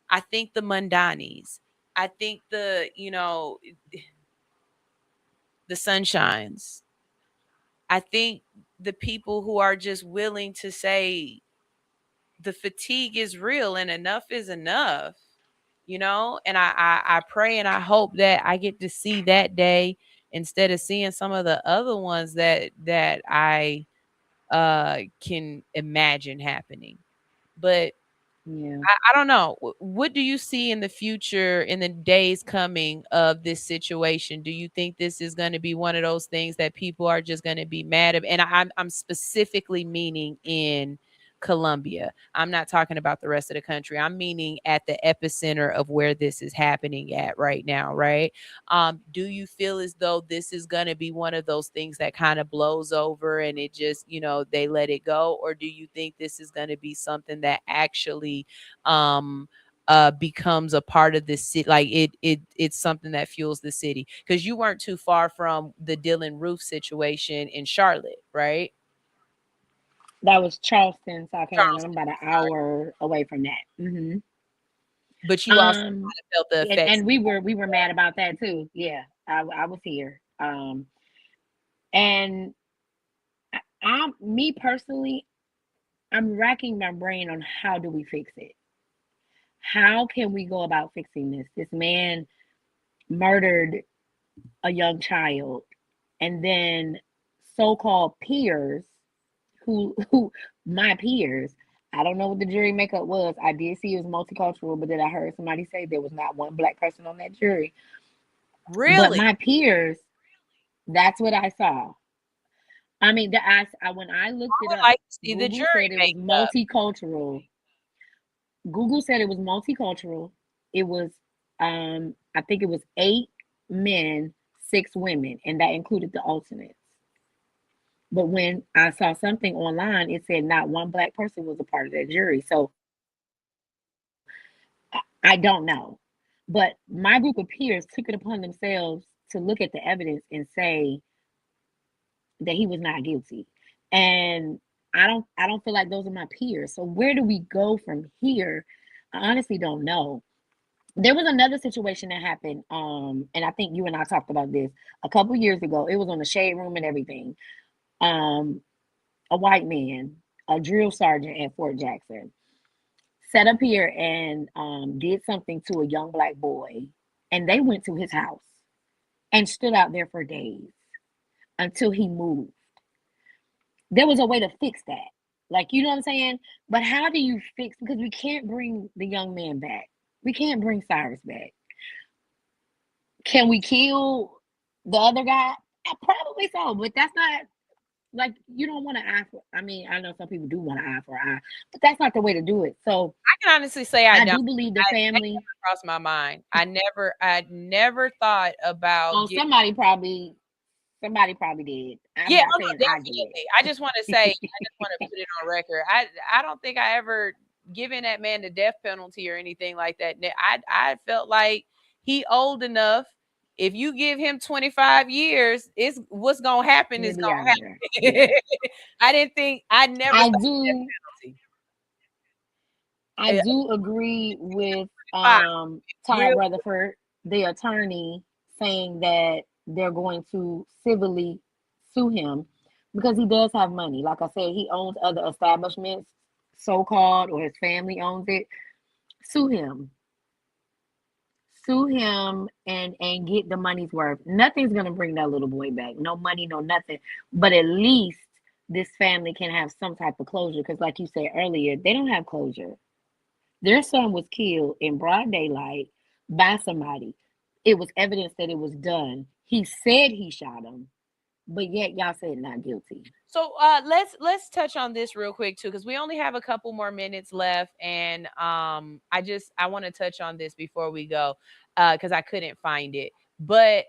I think the Mundanis. I think the sunshines. I think the people who are just willing to say the fatigue is real and enough is enough, and I pray and I hope that I get to see that day instead of seeing some of the other ones that I can imagine happening. But Yeah. I don't know. What do you see in the future, in the days coming of this situation? Do you think this is going to be one of those things that people are just going to be mad at? And I'm specifically meaning in Colombia. I'm not talking about the rest of the country. I'm meaning at the epicenter of where this is happening at right now, right? Do you feel as though this is going to be one of those things that kind of blows over and it just, they let it go? Or do you think this is going to be something that actually becomes a part of this city? Like it's something that fuels the city? Because you weren't too far from the Dylan Roof situation in Charlotte, right? That was Charleston, South Carolina. I'm Charleston, about an hour away from that. Mm-hmm. But you also kind of felt the effects. And we were mad about that too. Yeah, I was here. And me personally, I'm racking my brain on how do we fix it? How can we go about fixing this? This man murdered a young child, and then so-called peers who my peers, I don't know what the jury makeup was. I did see it was multicultural, but then I heard somebody say there was not one black person on that jury. Really? But my peers, that's what I saw. I mean, when I looked it up, like to see Google the jury said it was multicultural. Google said it was multicultural. It was, I think it was 8 men, 6 women, and that included the alternates. But when I saw something online, it said not one black person was a part of that jury. So I don't know. But my group of peers took it upon themselves to look at the evidence and say that he was not guilty. And I don't feel like those are my peers. So where do we go from here? I honestly don't know. There was another situation that happened, and I think you and I talked about this a couple years ago. It was on the Shade Room and everything. A white man, a drill sergeant at Fort Jackson, sat up here and did something to a young black boy, and they went to his house and stood out there for days until he moved. There was a way to fix that. Like, you know what I'm saying? But how do you fix, because we can't bring the young man back. We can't bring Cyrus back. Can we kill the other guy? Probably so, but that's not, like, you don't want to eye for, I mean, I know some people do want to eye for eye, but that's not the way to do it. So I can honestly say I do believe the family. That crossed my mind. I never thought about. Oh, somebody probably did. Yeah, definitely. I just want to say, I just want to put it on record. I don't think I ever given that man the death penalty or anything like that. I felt like he old enough. If you give him 25 years, it's what's gonna happen is gonna happen. Yeah. I do agree with Ty Rutherford, the attorney, saying that they're going to civilly sue him because he does have money. Like I said, he owns other establishments, so-called, or his family owns it. Sue him and get the money's worth. Nothing's gonna bring that little boy back. No money, no nothing. But at least this family can have some type of closure. Because, like you said earlier, they don't have closure. Their son was killed in broad daylight by somebody. It was evidence that it was done. He said he shot him, but yet y'all said not guilty. So let's touch on this real quick too, because we only have a couple more minutes left, and I want to touch on this before we go, because I couldn't find it. But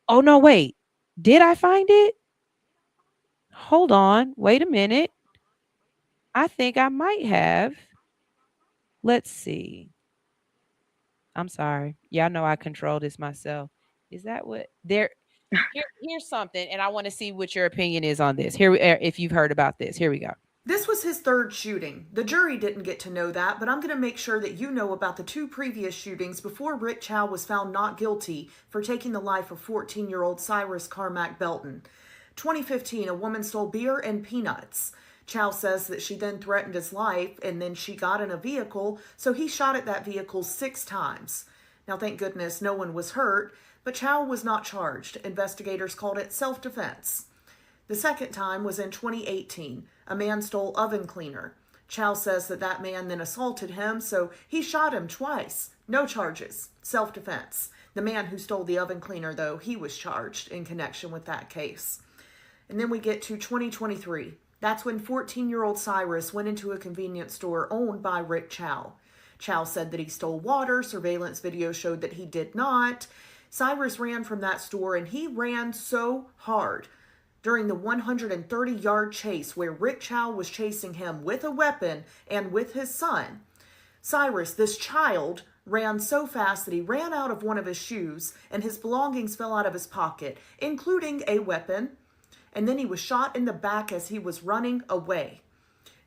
oh no, wait, did I find it? Hold on, wait a minute. I think I might have. Let's see. I'm sorry. Y'all know I control this myself. Is that what there? Here's something, and I want to see what your opinion is on this. Here, if you've heard about this, here we go. This was his third shooting. The jury didn't get to know that, but I'm going to make sure that you know about the 2 previous shootings before Rick Chow was found not guilty for taking the life of 14-year-old Cyrus Carmack-Belton. 2015, a woman stole beer and peanuts. Chow says that she then threatened his life, and then she got in a vehicle, so he shot at that vehicle 6 times. Now, thank goodness no one was hurt, but Chow was not charged. Investigators called it self-defense. The second time was in 2018. A man stole oven cleaner. Chow says that that man then assaulted him, so he shot him twice. No charges. Self-defense. The man who stole the oven cleaner, though, he was charged in connection with that case. And then we get to 2023. That's when 14-year-old Cyrus went into a convenience store owned by Rick Chow. Chow said that he stole water. Surveillance video showed that he did not. Cyrus ran from that store, and he ran so hard during the 130-yard chase where Rick Chow was chasing him with a weapon and with his son. Cyrus, this child, ran so fast that he ran out of one of his shoes and his belongings fell out of his pocket, including a weapon, and then he was shot in the back as he was running away.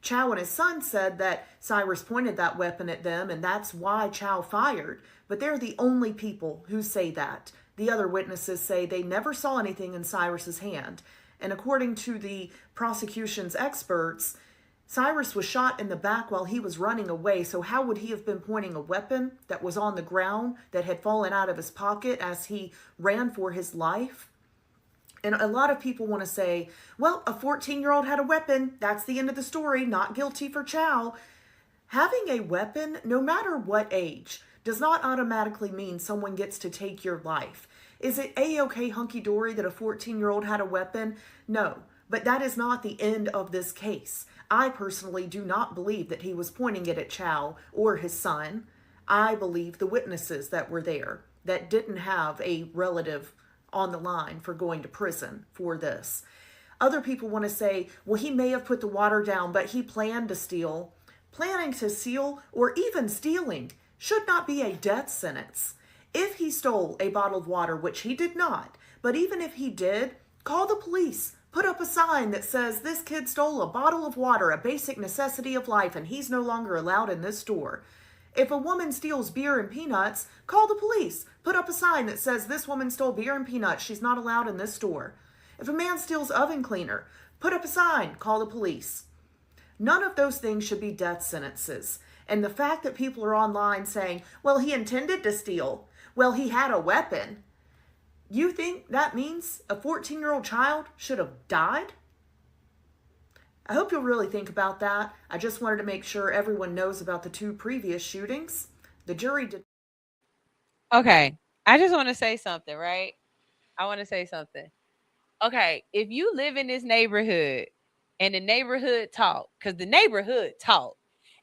Chow and his son said that Cyrus pointed that weapon at them, and that's why Chow fired, but they're the only people who say that. The other witnesses say they never saw anything in Cyrus's hand. And according to the prosecution's experts, Cyrus was shot in the back while he was running away, so how would he have been pointing a weapon that was on the ground that had fallen out of his pocket as he ran for his life? And a lot of people want to say, well, a 14-year-old had a weapon. That's the end of the story. Not guilty for Chow. Having a weapon, no matter what age, does not automatically mean someone gets to take your life. Is it A-okay hunky-dory that a 14-year-old had a weapon? No, but that is not the end of this case. I personally do not believe that he was pointing it at Chow or his son. I believe the witnesses that were there that didn't have a relative on the line for going to prison for this. Other people want to say, well, he may have put the water down, but he planned to steal. Planning to steal or even stealing should not be a death sentence. If he stole a bottle of water, which he did not, but even if he did, call the police. Put up a sign that says this kid stole a bottle of water, a basic necessity of life, and he's no longer allowed in this store. If a woman steals beer and peanuts, call the police. Put up a sign that says this woman stole beer and peanuts, she's not allowed in this store. If a man steals oven cleaner, put up a sign, call the police. None of those things should be death sentences. And the fact that people are online saying, well, he intended to steal, well, he had a weapon. You think that means a 14-year-old child should have died? I hope you'll really think about that. I just wanted to make sure everyone knows about the 2 previous shootings. The jury did. Okay, I just want to say something, right? I want to say something. Okay, if you live in this neighborhood and the neighborhood talk, because the neighborhood talk,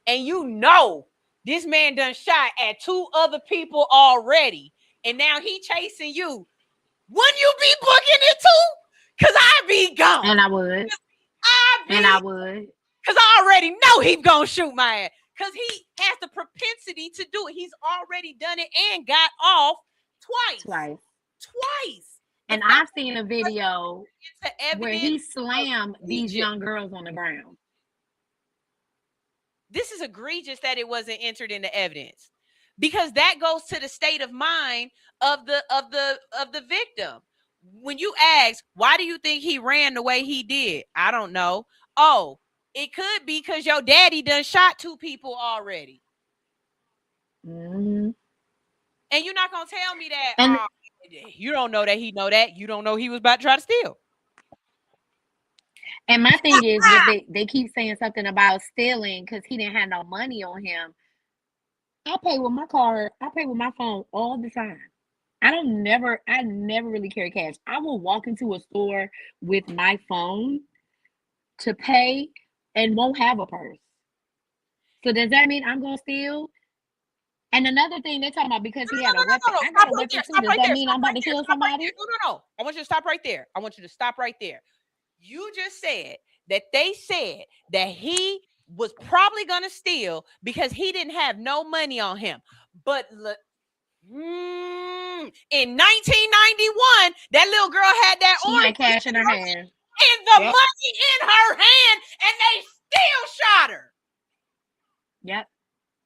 and you know this man done shot at 2 other people already, and now he chasing you, wouldn't you be booking it too? Because I'd be gone. And I would. Because I already know he's going to shoot my ass. Because he has the propensity to do it. He's already done it and got off twice. And I've seen a video where he slammed these young girls on the ground. This is egregious that it wasn't entered into evidence, because that goes to the state of mind of the victim. When you ask, why do you think he ran the way he did? I don't know. Oh, it could be because your daddy done shot 2 people already. Mm-hmm. And you're not going to tell me that you don't know that he know that. You don't know he was about to try to steal. And my thing is, what they keep saying something about stealing because he didn't have no money on him. I pay with my card. I pay with my phone all the time. I never really carry cash. I will walk into a store with my phone to pay and won't have a purse. So does that mean I'm gonna steal? And another thing they're talking about because he had a weapon. I got a weapon too. Does that mean I'm about to kill somebody? No. I want you to stop right there. I want you to stop right there. You just said that they said that he was probably gonna steal because he didn't have no money on him. But look, in 1991, that little girl had that She had cash in her hand and the money in her hand, and they still shot her. Yep.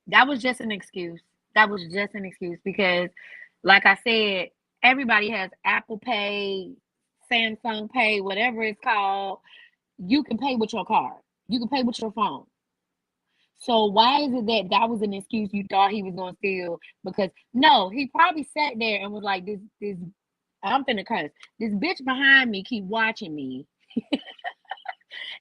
That was just an excuse. That was just an excuse because, like I said, everybody has Apple Pay, Samsung Pay, whatever it's called. You can pay with your card. You can pay with your phone. So why is it that was an excuse you thought he was going to steal? Because no, he probably sat there and was like, this, I'm finna curse. This bitch behind me keep watching me.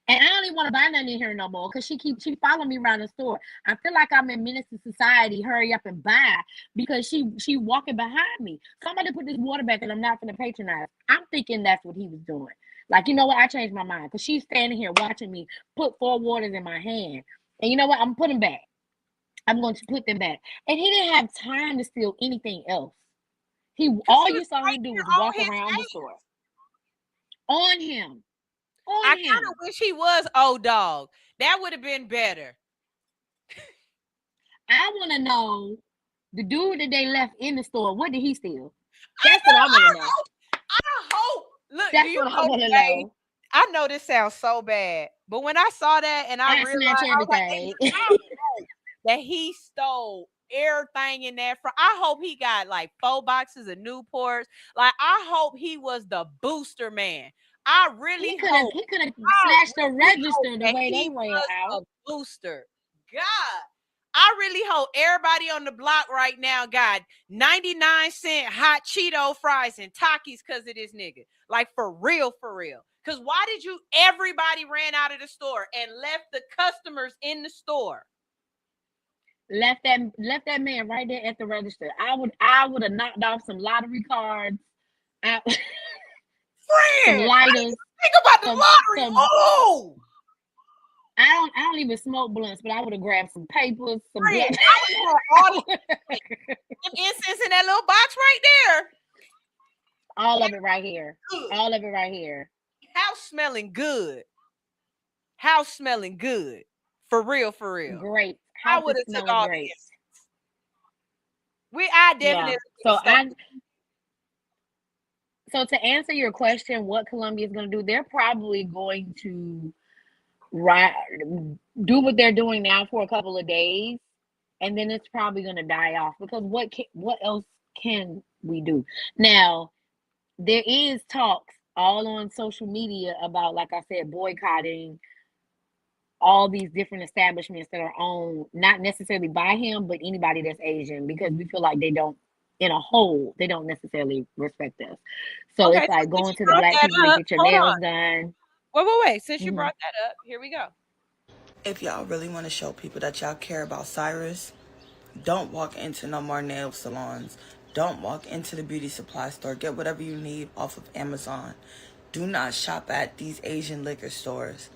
And I don't even want to buy nothing in here no more because she following me around the store. I feel like I'm in menace to society. Hurry up and buy because she walking behind me. Somebody put this water back and I'm not gonna patronize. I'm thinking that's what he was doing. Like, you know what? I changed my mind because she's standing here watching me put 4 waters in my hand. And you know what? I'm putting back. I'm going to put them back. And he didn't have time to steal anything else. All you saw him do was walk around the store. On him. I kind of wish he was old dog. That would have been better. I want to know the dude that they left in the store. What did he steal? That's what I want to know. I hope. Look, that's what I want to know. I know this sounds so bad, but when I saw that and I realized everything. That he stole everything in that front. I hope he got like 4 boxes of Newports. Like, I hope he was the booster man. I really he could have snatched the register the way they ran out. A booster. God. I really hope everybody on the block right now got 99-cent hot Cheeto fries and Takis because of this nigga. Like, for real, for real. Because why did everybody ran out of the store and left the customers in the store? Left that man right there at the register. I would have knocked off some lottery cards. Some lighters. Think about the lottery. I don't even smoke blunts, but I would have grabbed some papers, some incense in that little box right there. All of it right here. All of it right here. House smelling good. House smelling good. For real, for real. Great. I would have took all this. I definitely. Yeah. So to answer your question, what Colombia is going to do, they're probably going to do what they're doing now for a couple of days, and then it's probably going to die off because what else can we do? Now, there is talks all on social media about, like I said, boycotting all these different establishments that are owned, not necessarily by him, but anybody that's Asian, because we feel like they don't necessarily respect us. So it's like going to the black people to get your nails done. Wait. Since you brought that up, here we go. If y'all really want to show people that y'all care about Cyrus, don't walk into no more nail salons. Don't walk into the beauty supply store. Get whatever you need off of Amazon. Do not shop at these Asian liquor stores.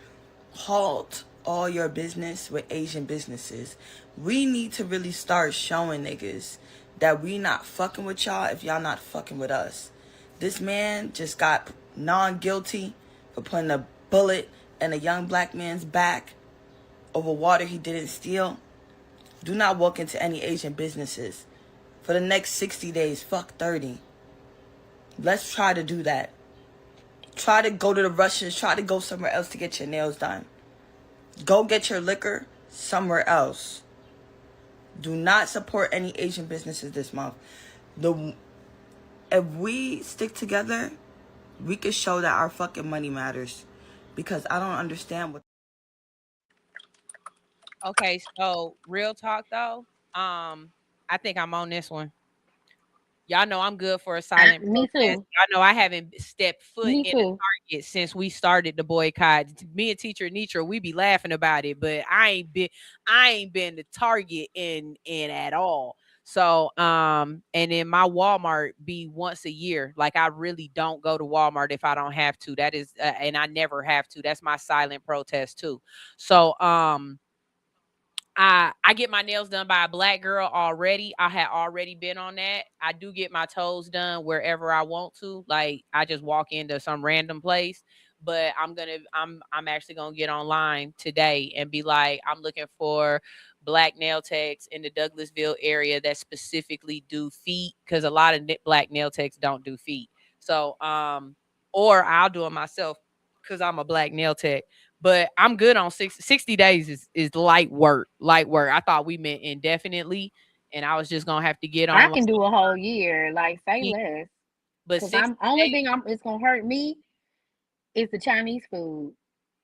Halt all your business with Asian businesses. We need to really start showing niggas that we not fucking with y'all if y'all not fucking with us. This man just got non-guilty for putting a bullet in a young black man's back over water he didn't steal. Do not walk into any Asian businesses for the next 60 days. Fuck 30. Let's try to do that. Try to go to the Russians. Try to go somewhere else to get your nails done. Go get your liquor somewhere else. Do not support any Asian businesses this month. If we stick together, we can show that our fucking money matters. Because I don't understand what. Okay, so real talk though. I think I'm on this one. Y'all know I'm good for a silent Me protest. too. Y'all know I haven't stepped foot Me in a too. Target since we started the boycott. Me and Teacher Nitra, we be laughing about it, but I ain't been to Target in at all. So and then my Walmart be once a year. Like I really don't go to Walmart if I don't have to. That is and I never have to. That's my silent protest too. So I get my nails done by a black girl already. I had already been on that. I do get my toes done wherever I want to. Like I just walk into some random place. But I'm actually gonna get online today and be like, I'm looking for black nail techs in the Douglasville area that specifically do feet, because a lot of black nail techs don't do feet. So or I'll do it myself because I'm a black nail tech. But I'm good on 60 days is light work. Light work. I thought we meant indefinitely, and I was just gonna have to get I on. can do a whole year. Like, say Yeah, less. but Cause 60 only days, thing it's gonna hurt me is the Chinese food.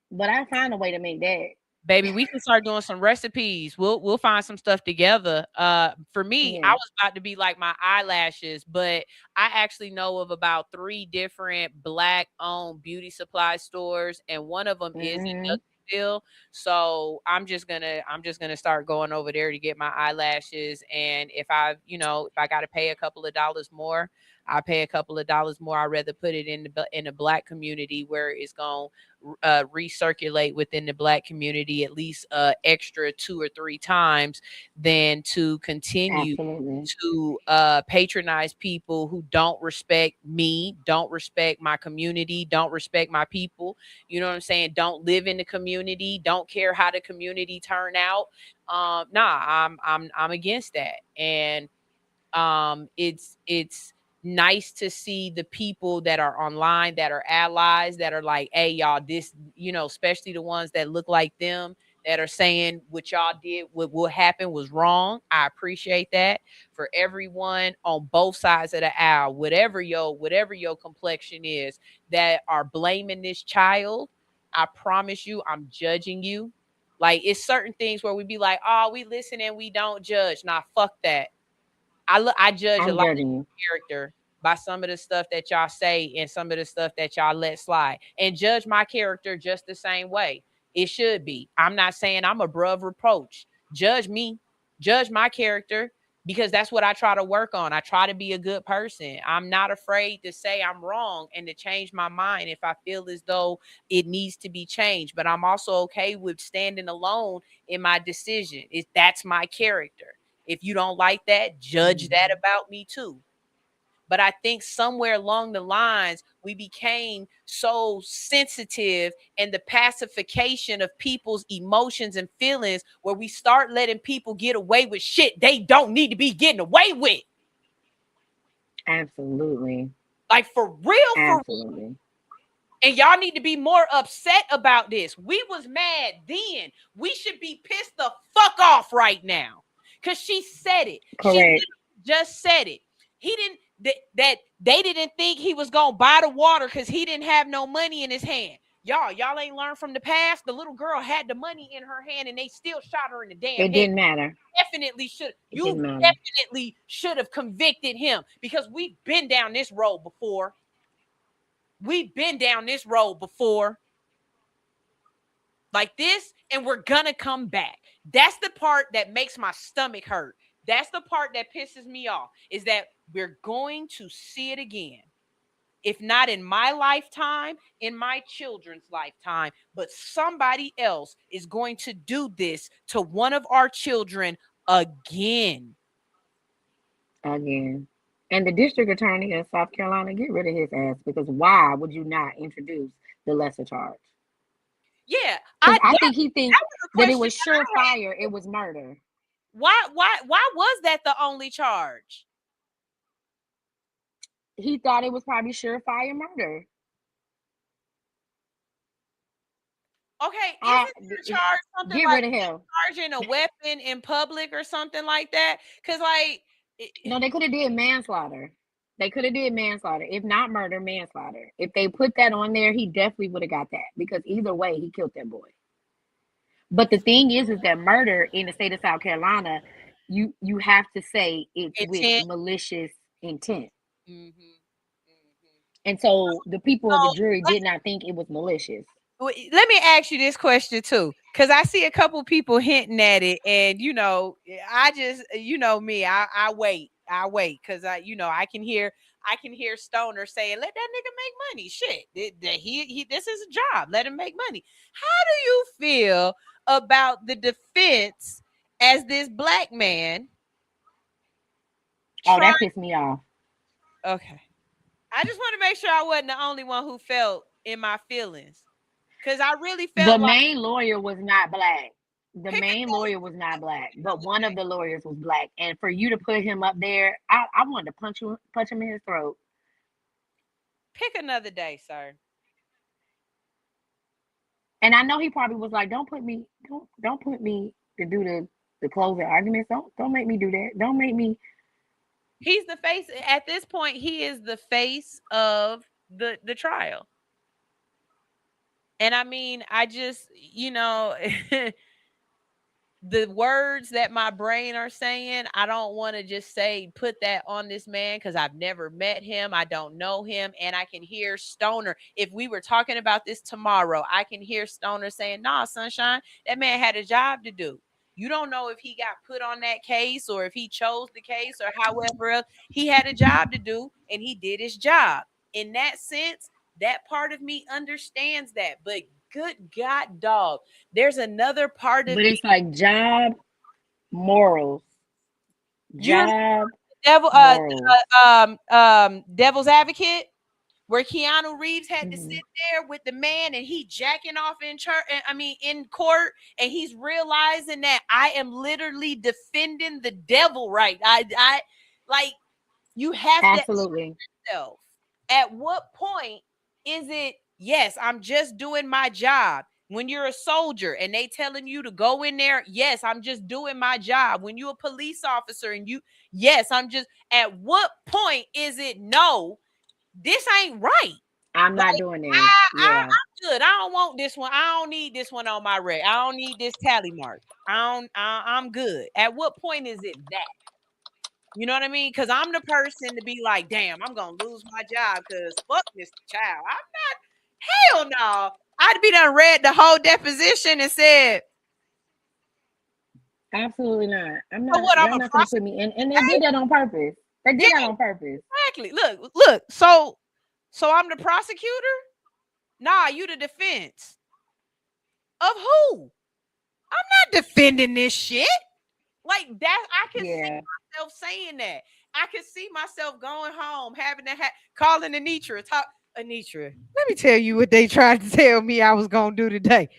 But I find a way to make that. baby, we can start doing some recipes. We'll find some stuff together. For me, I Yeah. was about to be like my eyelashes, but I actually know of about 3 different black owned beauty supply stores, and one of them is in Mm-hmm. Douglasville. So I'm just gonna start going over there to get my eyelashes. And if I gotta pay a couple of dollars more, I pay a couple of dollars more. I'd rather put it in the black community where it's gonna recirculate within the black community at least extra 2 or 3 times than to continue Absolutely. to patronize people who don't respect me, don't respect my community, don't respect my people. You know what I'm saying? Don't live in the community, don't care how the community turn out. Nah, I'm against that. And it's nice to see the people that are online that are allies, that are like, hey y'all, this, especially the ones that look like them, that are saying what y'all did, what happened was wrong. I appreciate that. For everyone on both sides of the aisle, whatever your complexion is, that are blaming this child, I promise you I'm judging you. Like, it's certain things where we be like, oh, we listen and we don't judge. Nah, fuck that. I judge a I'm lot judging you. of character by some of the stuff that y'all say and some of the stuff that y'all let slide, and judge my character just the same way. It should be. I'm not saying I'm above reproach. Judge me, judge my character, because that's what I try to work on. I try to be a good person. I'm not afraid to say I'm wrong and to change my mind if I feel as though it needs to be changed. But I'm also okay with standing alone in my decision. If that's my character. If you don't like that, judge that Mm-hmm. about me too. But I think somewhere along the lines, we became so sensitive in the pacification of people's emotions and feelings, where we start letting people get away with shit they don't need to be getting away with. Absolutely. Like, for real, for real. Absolutely. And y'all need to be more upset about this. We was mad then. We should be pissed the fuck off right now. Cause she said it. She Correct. just said it. He didn't that they didn't think he was gonna buy the water because he didn't have no money in his hand. Y'all ain't learned from the past. The little girl had the money in her hand and they still shot her in the damn It head. didn't matter. Definitely should. It You didn't matter. definitely should have convicted him, because we've been down this road before. We've been down this road before like this, and we're gonna come back. That's the part that makes my stomach hurt. That's the part that pisses me off, is that we're going to see it again. If not in my lifetime, in my children's lifetime, but somebody else is going to do this to one of our children again. Again. And the district attorney in South Carolina, get rid of his ass, because why would you not introduce the lesser charge? Yeah, Because I think he that thinks was a that it question was that I had. surefire. It was murder. Why was that the only charge? He thought it was probably surefire murder. Okay, isn't the charge something Get like rid of him. charging a weapon in public or something like that? Because, like, No, they could have did manslaughter. They could have did manslaughter. If not murder, manslaughter. If they put that on there, he definitely would have got that, because either way, he killed that boy. But the thing is that murder in the state of South Carolina, you have to say it's with intent. malicious intent. Mm-hmm. And so the people of the So jury did not think it was malicious. let me ask you this question too, because I see a couple people hinting at it, and I just, me, I wait, because I can hear Stoner saying, "Let that nigga make money." Shit, he this is a job. Let him make money. How do you feel about the defense as this black man? Oh, that pissed me off. Okay, I just want to make sure I wasn't the only one who felt in my feelings. Because I really felt the like main lawyer was not black. The main lawyer was not black, but one of the lawyers was black. And for you to put him up there, I wanted to punch him in his throat. Pick another day, sir. And I know he probably was like, "Don't put me to do the closing arguments. Don't make me do that. Don't make me." He's the face at this point. He is the face of the trial. And I mean, I just, the words that my brain are saying, I don't want to just say, put that on this man, because I've never met him. I don't know him. And I can hear Stoner. If we were talking about this tomorrow, I can hear Stoner saying, "Nah, Sunshine, that man had a job to do. You don't know if he got put on that case or if he chose the case or however else. He had a job to do and he did his job." In that sense, that part of me understands that. But good God, dog, there's another part of But me. it's like job morals. Job Devil's Advocate, where Keanu Reeves had to sit there with the man and he jacking off in court, and he's realizing that I am literally defending the devil, right? I like, you have absolutely to ask yourself, at what point is it, yes, I'm just doing my job? When you're a soldier and they telling you to go in there, yes, I'm just doing my job. When you're a police officer and yes, I'm just, at what point is it, no, this ain't right? I'm not doing this. I'm good. I don't want this one. I don't need this one on my rec. I don't need this tally mark. I'm good. At what point is it that? You know what I mean? Because I'm the person to be like, damn, I'm gonna lose my job because fuck Mr. Child. I'm not. Hell no. I'd be done read the whole deposition and said, absolutely not. I'm "So not. what? I'm Y'all a not gonna put me in." And they did that on purpose. They did that on purpose. Exactly. Look. So I'm the prosecutor? Nah, you the defense. Of who? I'm not defending this shit. Like that, I can see myself saying that. I can see myself going home, having to calling Anitra, Anitra, let me tell you what they tried to tell me I was gonna do today.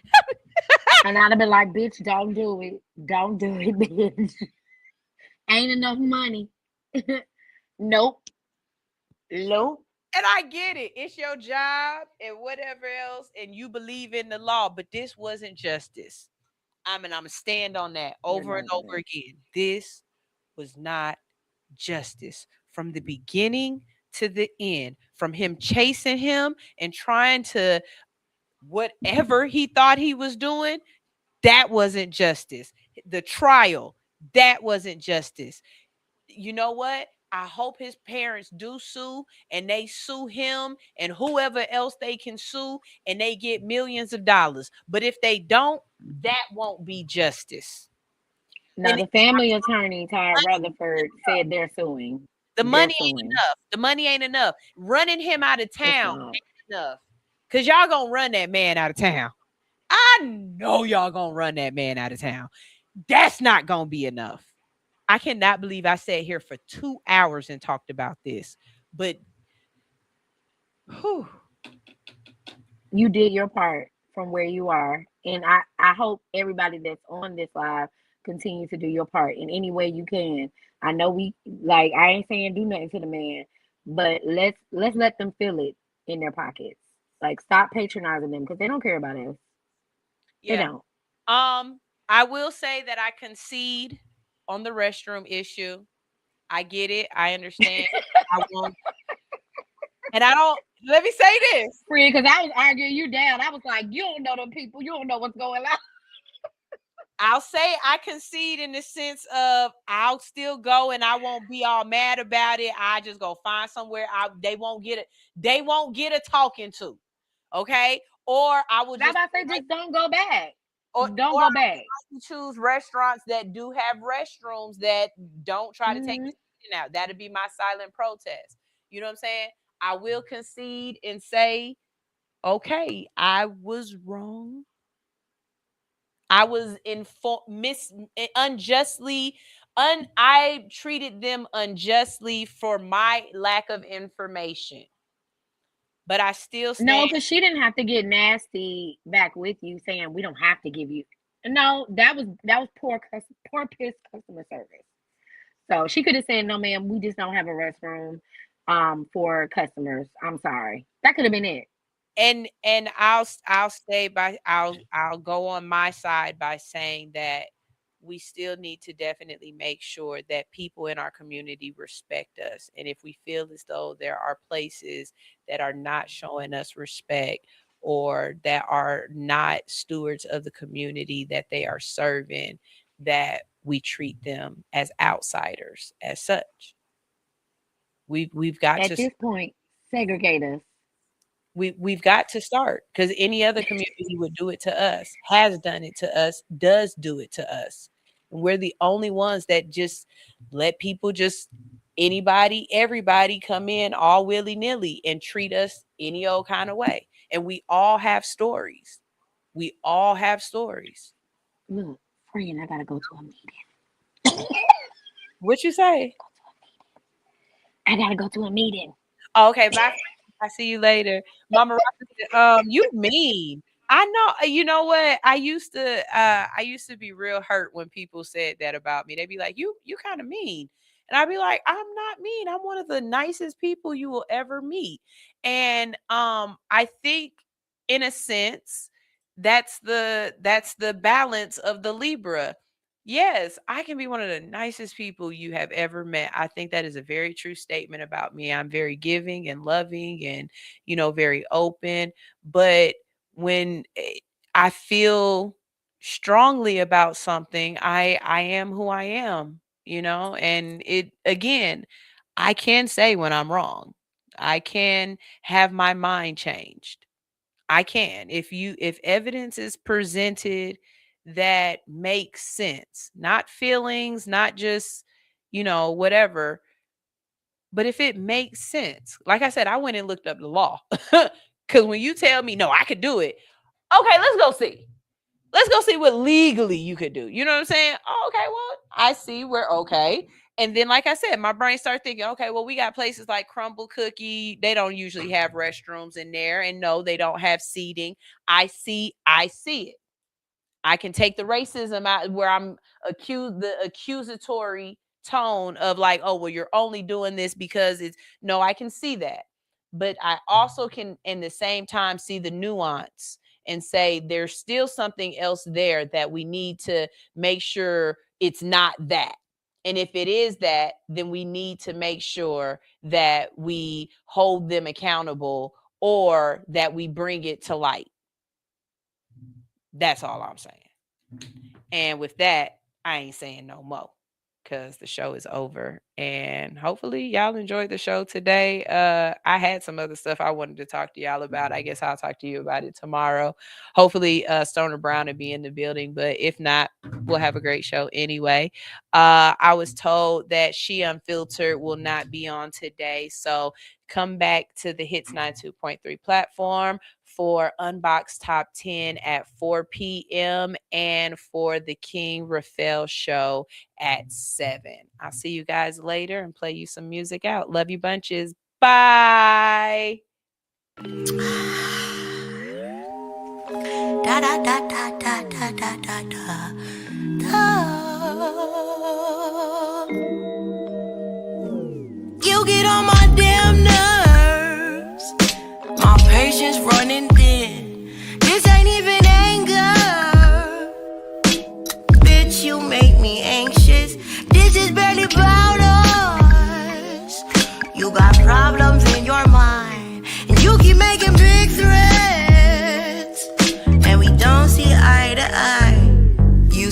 And I'd have been like, "Bitch, don't do it. Don't do it, bitch. Ain't enough money." Nope. And I get it. It's your job and whatever else, and you believe in the law, but this wasn't justice. I'm gonna stand on that over and over again. This was not justice from the beginning to the end. From him chasing him and trying to whatever he thought he was doing, that wasn't justice. The trial, that wasn't justice. You know what? I hope his parents do sue, and they sue him and whoever else they can sue, and they get millions of dollars. But if they don't, that won't be justice. Now, the family attorney, Todd Rutherford, said they're suing. The money ain't enough. The money ain't enough. Running him out of town ain't enough. Because y'all gonna run that man out of town. I know y'all gonna run that man out of town. That's not gonna be enough. I cannot believe I sat here for 2 hours and talked about this. But you did your part from where you are. And I hope everybody that's on this live continue to do your part in any way you can. I know I ain't saying do nothing to the man, but let's let them feel it in their pockets. Like, stop patronizing them because they don't care about us. Yeah. They don't. I will say that I concede on the restroom issue. I get it. I understand. I won't. And I don't, let me say this. Free, because I was arguing you down. I was like, you don't know them people. You don't know what's going on. I'll say I concede in the sense of I'll still go and I won't be all mad about it. I just go find somewhere they won't get it. They won't get a talking to. Okay. Or I will just don't go back. Or go back. Choose restaurants that do have restrooms that don't try to take the seating out. That'd be my silent protest. You know what I'm saying? I will concede and say, okay, I was wrong. I was unjustly. I treated them unjustly for my lack of information. But I still stand. No, because she didn't have to get nasty back with you saying we don't have to give you. No, that was poor piss customer service. So she could have said, no, ma'am, we just don't have a restroom for customers. I'm sorry. That could have been it. And I'll go on my side by saying that we still need to definitely make sure that people in our community respect us. And if we feel as though there are places that are not showing us respect or that are not stewards of the community that they are serving, that we treat them as outsiders as such. We've got to, at this point, segregate us. We've got to start, because any other community would do it to us, has done it to us, does do it to us. And we're the only ones that just let people everybody come in all willy-nilly and treat us any old kind of way. And we all have stories. Look, friend, I gotta go to a meeting. What you say? I gotta go to a meeting. Oh, okay, bye. I see you later. Mama you mean. I know, you know what? I used to be real hurt when people said that about me. They'd be like, you kind of mean. And I'd be like, I'm not mean. I'm one of the nicest people you will ever meet. And I think in a sense, that's the balance of the Libra. Yes, I can be one of the nicest people you have ever met. I think that is a very true statement about me. I'm very giving and loving and, very open. But when I feel strongly about something, I am who I am, and I can say when I'm wrong. I can have my mind changed. I can. If evidence is presented that makes sense, not feelings, not just, whatever, but if it makes sense, like I said, I went and looked up the law, because when you tell me, no, I could do it. Okay, let's go see what legally you could do. You know what I'm saying? Oh, okay, well, I see we're okay. And then, like I said, my brain started thinking, okay, well, we got places like Crumble Cookie. They don't usually have restrooms in there. And no, they don't have seating. I see it. I can take the racism out where I'm the accusatory tone of like, oh, well, you're only doing this because no, I can see that. But I also can, in the same time, see the nuance and say there's still something else there that we need to make sure it's not that. And if it is that, then we need to make sure that we hold them accountable or that we bring it to light. That's all I'm saying. And with that, I ain't saying no more, because the show is over. And hopefully y'all enjoyed the show today. I had some other stuff I wanted to talk to y'all about. I guess I'll talk to you about it tomorrow. Hopefully Stoner Brown will be in the building, but if not, we'll have a great show anyway. I was told that She Unfiltered will not be on today, so come back to the Hits 92.3 platform for Unbox Top 10 at 4 p.m. and for the King Raphael show at 7. I'll see you guys later and play you some music out. Love you bunches. Bye. Da da da da da da da da da. You get on my damn nerves. My patience running thin. This ain't even anger. Bitch, you make me anxious. This is barely about us. You got problems in your mind, and you keep making big threats, and we don't see eye to eye. You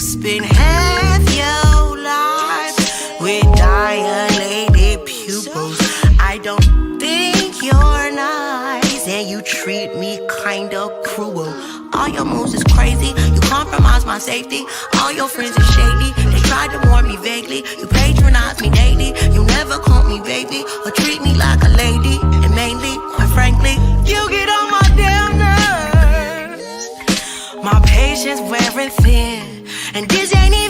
man, you treat me kinda cruel. All your moves is crazy, you compromise my safety. All your friends are shady, they tried to warn me vaguely. You patronize me daily, you never call me baby or treat me like a lady. And mainly, quite frankly, you get on my damn nerves. My patience wearing thin, and this ain't